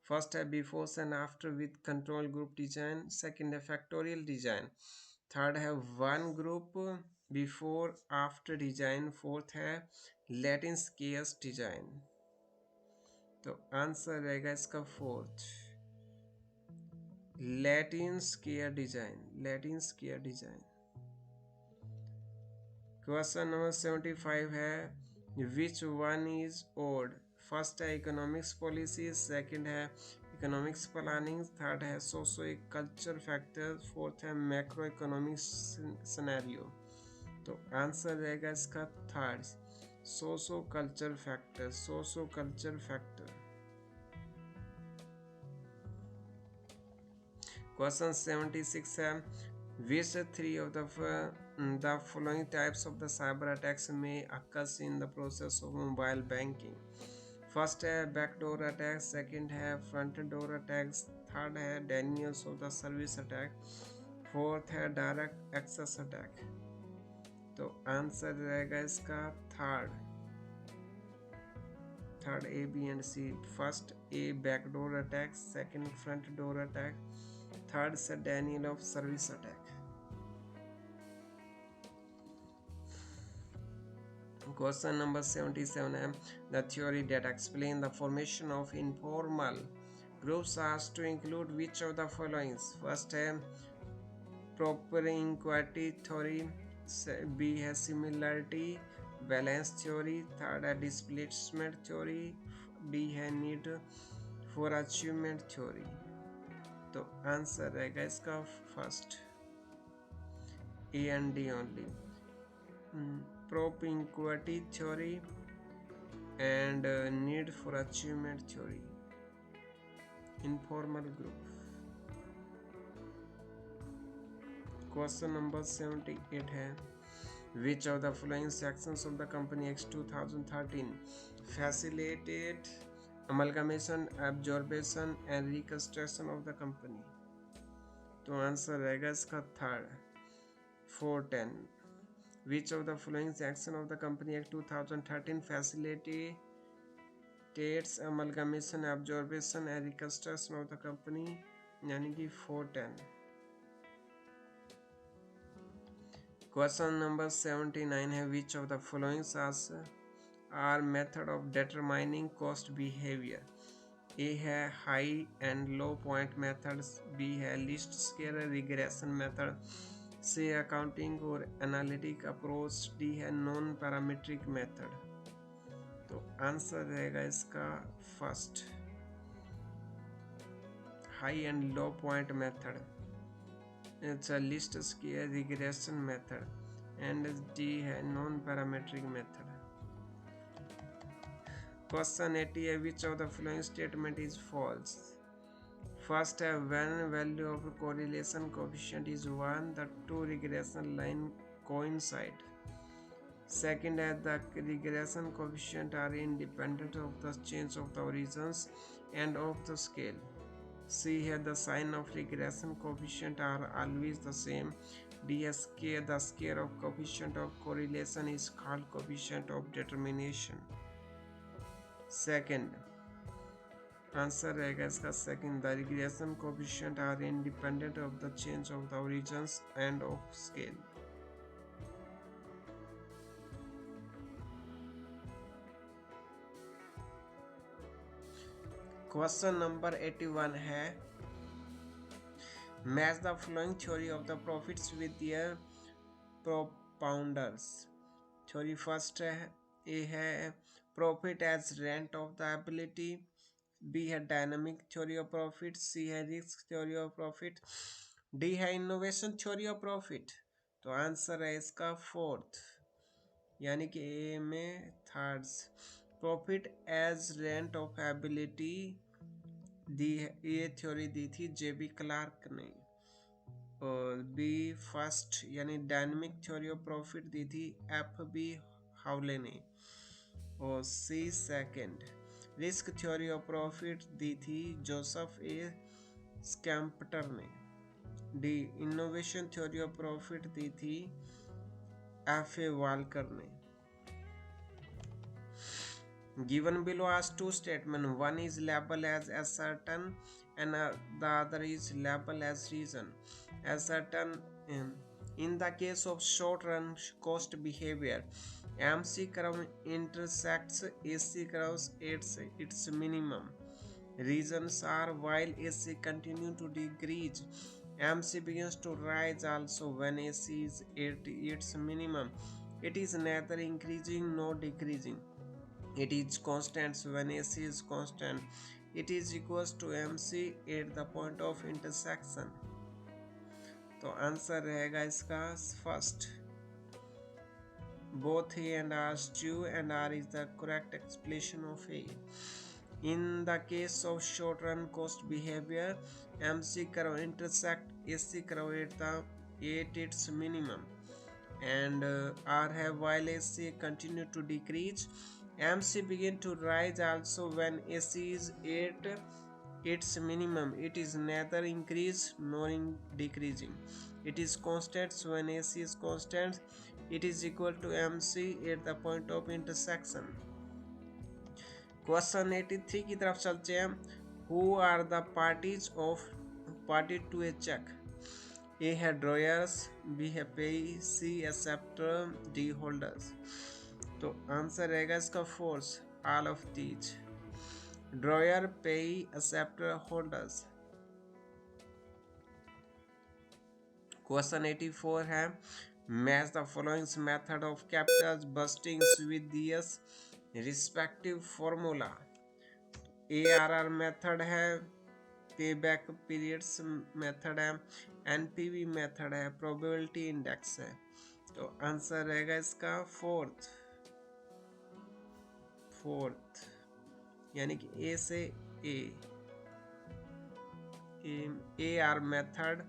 Speaker 1: First है before and after with control group design. Second है factorial design. Third है one group before after design. Fourth है Latin squares design. तो answer रहेगा इसका fourth, Latin square design. Latin square design. Question number 75 है which one is odd? First है economics policy. Second है economics planning. Third है socio culture factor. Fourth है macro economics scenario. तो answer रहेगा इसका third, socio culture factor. Socio culture factor. Question 76 है which three of the following types of the cyber attacks may occur in the process of mobile banking? First है backdoor attack. Second है front door attacks. Third है denials of the service attack. Fourth है direct access attack. तो answer रहेगा इसका third. Third A B and C. First A backdoor attack. Second front door attack. Third से denial of service attack. Question number 77 है the theory that explain the formation of informal groups has to include which of the following? First है propinquity theory. B है similarity balance theory. Third है displacement theory. D है need for achievement theory. तो answer रहेगा इसका first, A and D only. propinquity theory and need for achievement theory. Informal group. Question number 78 है which of the following sections of the company X 2013 facilitate amalgamation, absorption and reconstruction of the company? तो answer रहेगा इसका third, 410. Which of the following section of the Company Act 2013 facilitates amalgamation, absorption and reconstruction of the company? यानी कि 410. Question number 79 है which of the following are method of determining cost behavior? A है high and low point methods. B है least square regression method. C accounting और analytic approach. D है non parametric method. तो answer रहेगा इसका first, high and low point method. It's a least square regression method. And D है non parametric method. Question 80 है which of the following statement is false? First, when value of correlation coefficient is 1, the two regression line coincide. Second, the regression coefficient are independent of the change of the origins and of the scale. C here the sign of regression coefficient are always the same. D the scale of coefficient of correlation is called coefficient of determination. Second, answer रहेगा इसका second, the regression coefficient are independent of the change of the origins and of scale. Question number 81 है match the following theory of the profits with their propounders. Theory first है A है profit as rent of the ability. B है dynamic theory of profit. C है risk theory of profit. D है innovation theory of profit. तो answer है इसका fourth, यानी कि ए में third, profit as rent of ability दी, ये थ्योरी दी थी जेबी क्लार्क ने। और बी फर्स्ट यानी डायनेमिक थ्योरी ऑफ प्रॉफिट दी थी एफ बी हावले ने। और C second risk theory of profit दी थी जोसेफ ए स्कैम्पटर ने। D innovation theory of profit दी थी एफ ए वालकर ने। Given below are two statements. One is labeled as ascertain and the other is labeled as reason. Ascertain in the case of short-run cost behavior, MC curve intersects AC curves at its minimum. Reasons are while AC continue to decrease, MC begins to rise also when AC is at its minimum. It is neither increasing nor decreasing. It is constant when AC is constant. It is equals to MC at the point of intersection. तो answer रहेगा इसका first. Both A and R is true and R is the correct explanation of A. In the case of short run cost behavior, MC curve intersect AC curve at its minimum, and R have while AC continue to decrease, MC begin to rise also when AC is at its minimum. It is neither increase nor decreasing. It is constant when AC is constant. It is equal to MC at the point of intersection. Question 83 की तरफ चलते हैं। Who are the parties of party to a check? A है drawers, B है payee, C acceptor, D holders. तो answer रहेगा इसका fourth all of these. Drawer, payee, acceptor, holders. Question 84 है match the following method of capitals budgeting with this respective formula. ARR method है, pay back periods method है, NPV method है, probability index है। तो answer रहेगा इसका fourth यानी कि ए से A R method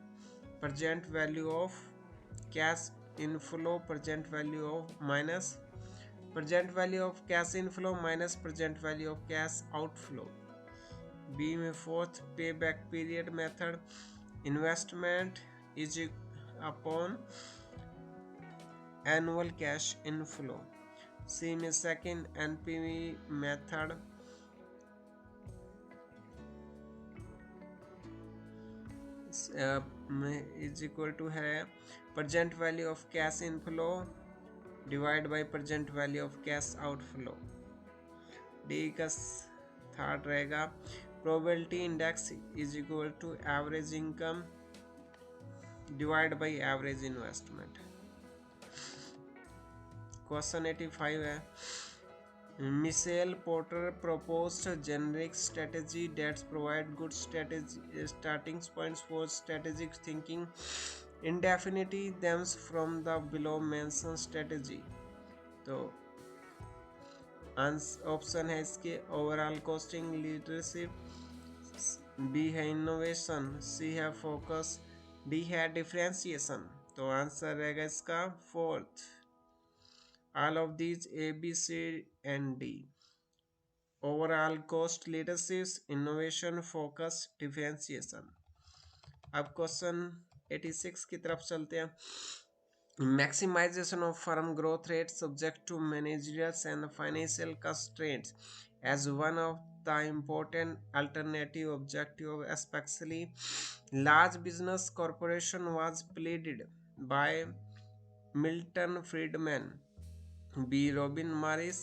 Speaker 1: present value of cash inflow present value of minus present value of cash inflow minus present value of cash outflow. B में fourth pay back period method investment is upon annual cash inflow. C में second NPV method is equal to है present value of cash inflow divide by present value of cash outflow. D का third रहेगा probability index is equal to average income divide by average investment. Question 85 है Michael Porter proposed generic strategy that provide good starting points for strategic thinking. Indefinitely stems from the below mentioned strategy. तो option है इसके overall costing leadership, B है innovation, सी है focus, D है differentiation. तो answer रहेगा इसका fourth. All of these A, B, C and D. Overall cost leadership, innovation, focus, differentiation. अब क्वेश्चन 86 की तरफ चलते हैं। Maximization of firm growth rate subject to managerial and financial constraints as one of the important alternative objective, especially large business corporation was pleaded by Milton Friedman, B Robin Morris,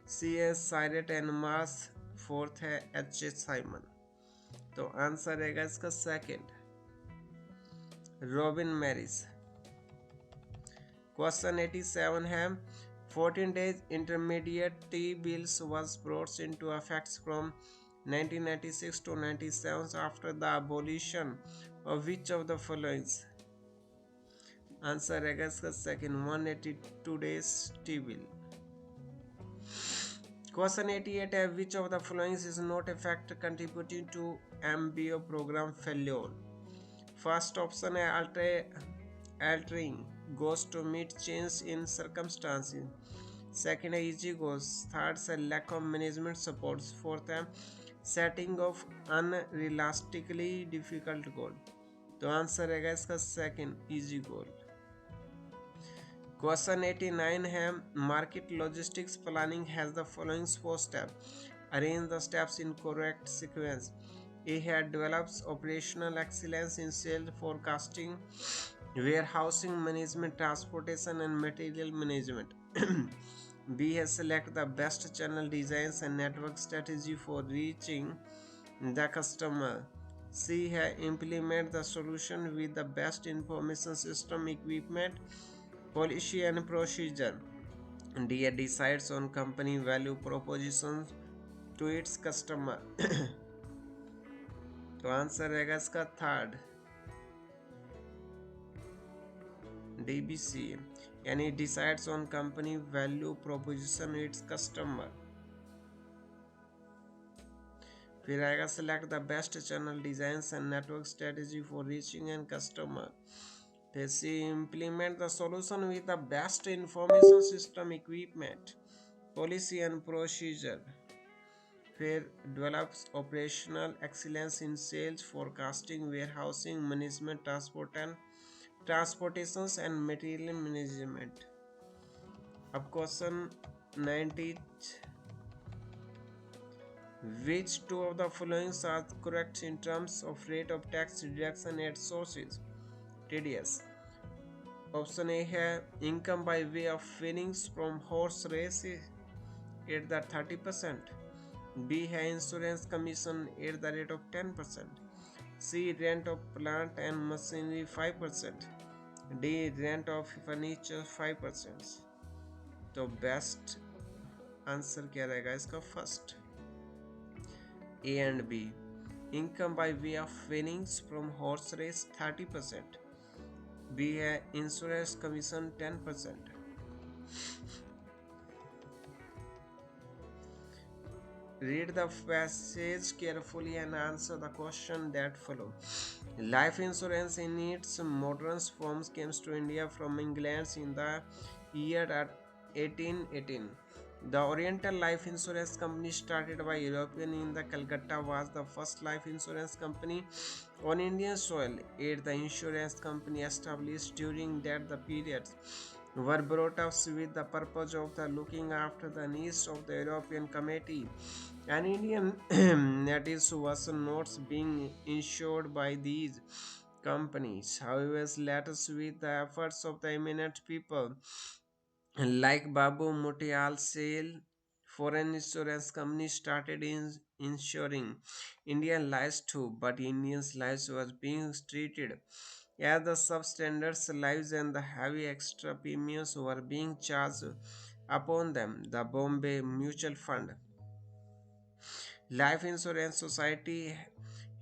Speaker 1: C S Cyert and March, fourth है H H Simon. तो answer रहेगा इसका second robin मैरिस। Question 87 है 14 days intermediate T bills was brought into effect from 1996 to 97 after the abolition of which of the following? Answer रहेगा इसका second 182 days T bill। Question 88 है, which of the following is not a factor contributing to MBO program failure? First option है altering goes to meet change in circumstances. Second है easy goes. Third है lack of management supports. Fourth है setting of unrealistically difficult goal. तो answer रहेगा इसका second easy goal. Question 89 है, market logistics planning has the following 4 step. Arrange the steps in correct sequence. A है develops operational excellence in sale forecasting, warehousing management, transportation and material management. B has select the best channel designs and network strategy for reaching the customer. C है implement the solution with the best information system equipment, policy and procedure. D decides on company value propositions to its customer. तो answer रहेगा इसका third DBC, यानी decides on company value proposition its customer. फिर आएगा select the best channel designs and network strategy for reaching and customer. फिर C implement the solution with the best information system equipment, policy and procedure. फिर develops operational excellence in sales, forecasting, warehousing, management, transportations and material management. अब question 90, which two of the following are correct in terms of rate of tax reduction at sources? TDS. Option A है income by way of winnings from horse race at the 30%. B है insurance commission at the rate of 10%. C rent of plant and machinery 5%. D rent of furniture 5%. तो best answer क्या रहेगा इसका first, A and B. Income by way of winnings from horse race 30%. B है insurance commission 10%. Read the passage carefully and answer the question that follow. Life insurance in its modern forms came to India from England in the year 1818. The Oriental Life Insurance Company, started by European in the Calcutta, was the first life insurance company on Indian soil. Yet the insurance company established during that the periods were brought up with the purpose of the looking after the needs of the European community and Indian natives who was not being insured by these companies. However, later with the efforts of the eminent people like Babu Motial Sale, foreign insurance companies started insuring Indian lives too, but Indians' lives was being treated as the substandard lives and the heavy extra premiums were being charged upon them. The Bombay Mutual Fund Life Insurance Society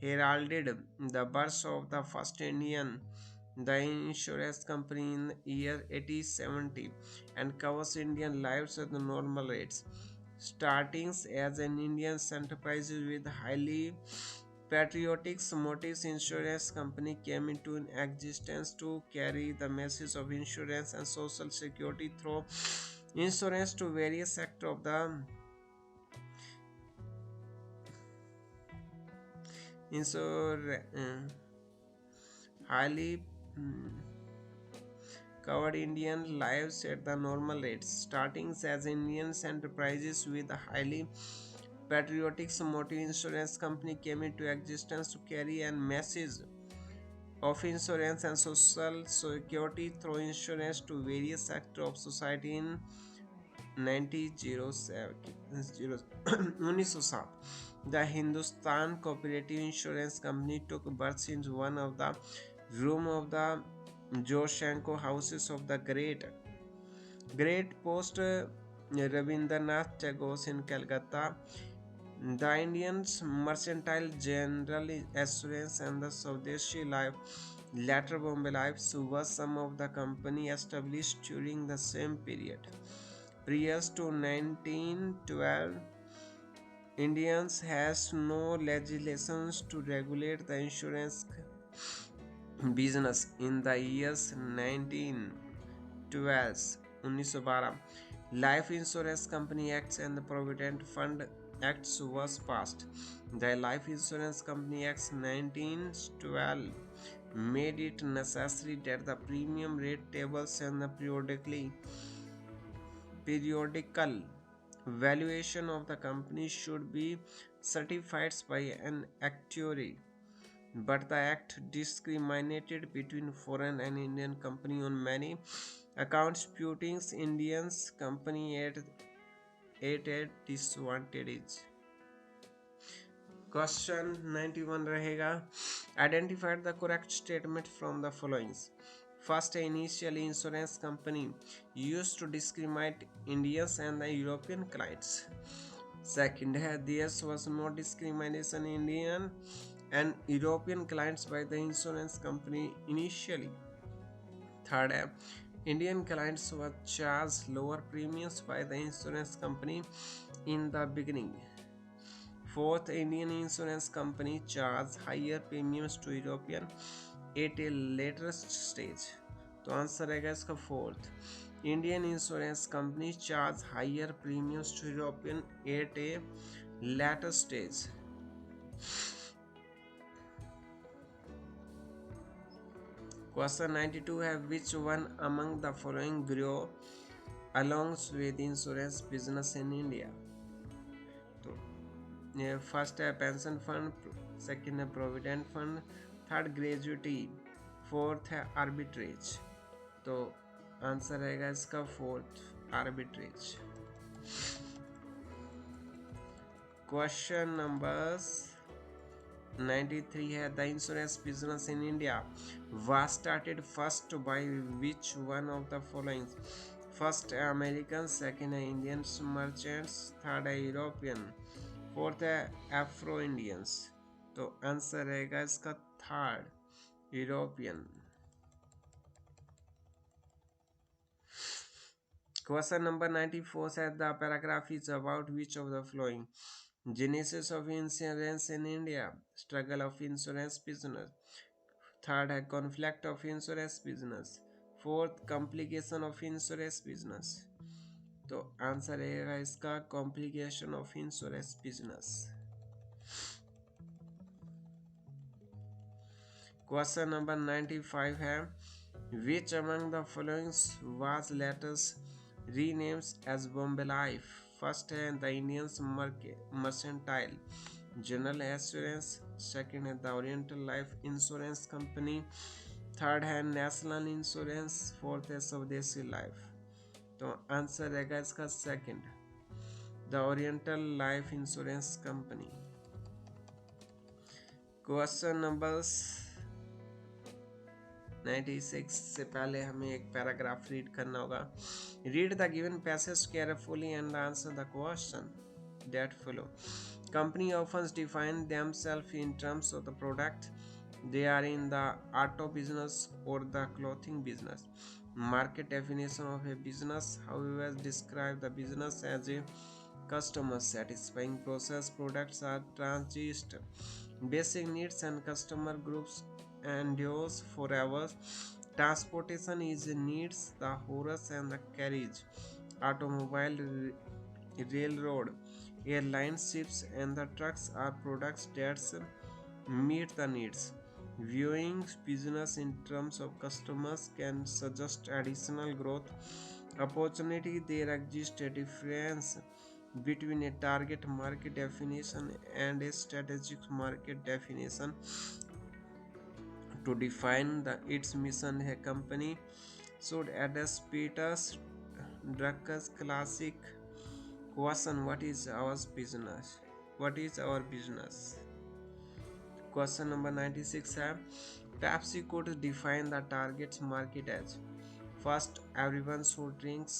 Speaker 1: heralded the birth of the first Indian the insurance company in year 1870 and covers Indian lives at the normal rates. Starting as an Indian enterprise with highly patriotic motives, insurance company came into existence to carry the message of insurance and social security through insurance to various sectors of the highly covered Indian lives at the normal rates. Starting as Indian enterprises with a highly patriotic motive, insurance company came into existence to carry a message of insurance and social security through insurance to various sectors of society in 1907. The Hindustan Cooperative Insurance Company took birth in one of the room of the Joshanko houses of the great post Rabindranath Tagore in Calcutta. The Indians Mercantile General Assurance and the Swadeshi Life, later Bombay Life, were some of the company established during the same period. Previous to 1912, Indians has no legislations to regulate the insurance business. In the years 1912, 1912, Life Insurance Company Acts and the Provident Fund Acts was passed. The Life Insurance Company Acts 1912 made it necessary that the premium rate tables and the periodical valuation of the company should be certified by an actuary, but the act discriminated between foreign and Indian company on many accounts, putting Indians company at a disadvantage. Question 91 रहेगा. Identify the correct statement from the following. First, initially insurance company used to discriminate Indians and the European clients. Second, there was no discrimination in Indian and European clients by the insurance company initially. Third, Indian clients were charged lower premiums by the insurance company in the beginning. Fourth, Indian insurance company charged higher premiums to European at a later stage. तो answer रहेगा इसका fourth. Indian insurance company charge higher premiums to European at a later stage. Question 92 है which one among the following grew along with insurance business in India? तो first है pension fund, second है provident fund, third gratuity, fourth है arbitrage. तो answer रहेगा इसका fourth arbitrage. Question number 93 है the insurance business in India was started first by which one of the following? First है American, second है Indian merchants, third है European, fourth है Afro Indians. तो आंसर रहेगा इसका third European. Question number 94 said the paragraph is about which of the following? Genesis of insurance in India, struggle of insurance business, third है conflict of insurance business, fourth complication of insurance business. तो answer रहेगा इसका complication of insurance business. Question number 95 है which among the following was later renamed as Bombay Life? First है the Indians Mercantile General Assurance, second है the Oriental Life Insurance Company, third है National Insurance, fourth है Swadeshi Life. तो answer रहेगा इसका second the Oriental Life Insurance Company. Question number 96 से पहले हमें एक पैराग्राफ रीड करना होगा. Read the given passage carefully and answer the question that follow. Company often define themself in terms of the product they are in the auto business or the clothing business. Market definition of a business, however, describe the business as a customer satisfying process. Products are transist basic needs and customer groups endures forever. Transportation is needs the horse and the carriage. Automobile, railroad, airlines, ships and the trucks are products that meet the needs. Viewing business in terms of customers can suggest additional growth opportunity. There exists a difference between a target market definition and a strategic market definition. To define its mission, a company should address Peter's Drucker's classic question: what is our business? What is our business? Question number 96 है Pepsi could define the target market as first everyone who drinks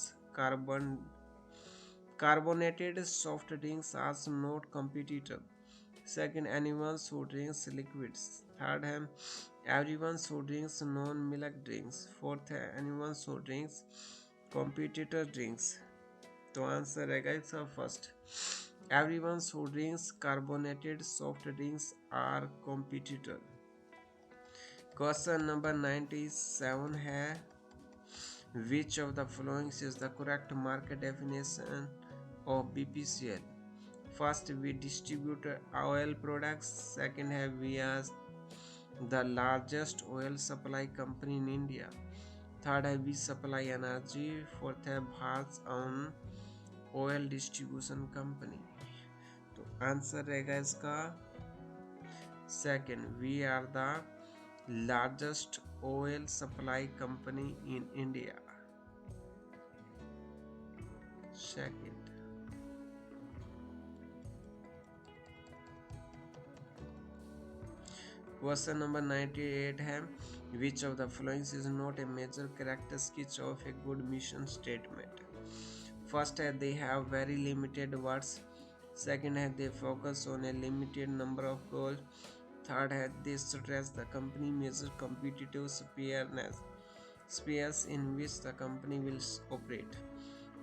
Speaker 1: carbonated soft drinks are not competitor. Second, anyone who drinks liquids. Third है everyone who drinks non-milk drinks. Fourth है anyone who drinks competitor drinks. तो answer रहेगा इसका first, everyone who drinks carbonated soft drinks are competitor. Question number 97 है, which of the following is the correct market definition of BPCL? First, we distribute oil products. Second है, we are the largest oil supply company in India. Third है, we supply energy. Fourth है, Bharat's own oil distribution company. तो answer रहेगा इसका second, we are the largest oil supply company in India. Second. Question number 98 है, which of the following is not a major characteristic of a good mission statement? First है, they have very limited words. Second है, they focus on a limited number of goals. Third है, they stress the company measure competitive spheres in which the company will operate.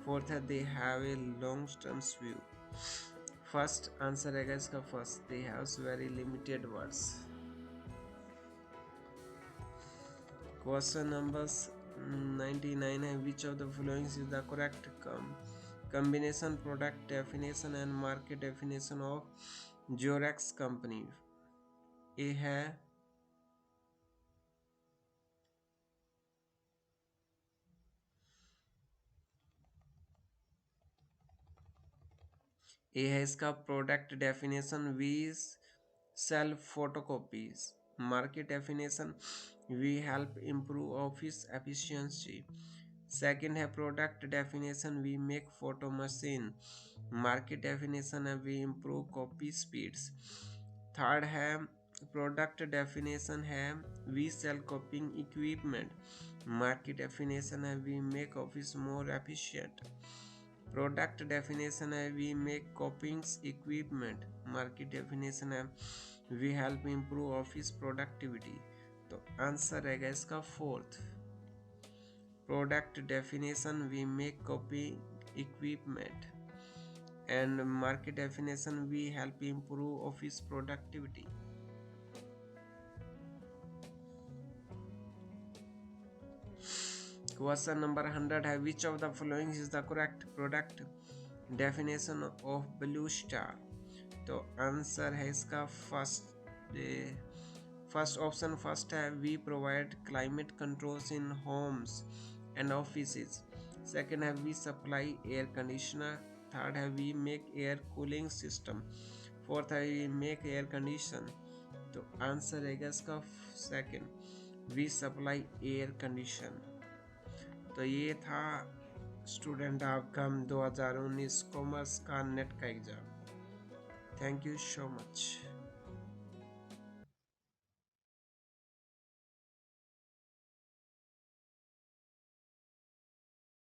Speaker 1: Fourth है, they have a long-term view. First answer रहेगा इसका first, they have very limited words. Question number 99 है, which of the following is the correct combination product definition and market definition of Xerox company? A है इसका product definition, we sell photocopies. Market definition, we help improve office efficiency. Second है product definition, we make photo machine. Market definition है, we improve copy speeds. Third है product definition है, we sell copying equipment. Market definition है, we make office more efficient. Product definition है, we make copying equipment. Market definition है, we help improve office productivity. तो answer रहेगा इसका fourth, product definition, we make copying equipment, and market definition, we help improve office productivity. Question number 100 है, which of the following is the correct product definition of Blue Star? तो answer है इसका first option first है, we provide climate controls in homes and offices. Second है, we supply air conditioner. Third है, we make air cooling system. Fourth है, we make air condition. तो answer रहेगा इसका second, we supply air condition. तो ये था स्टूडेंट आपका 2019 कॉमर्स का नेट का exam. Thank you so much.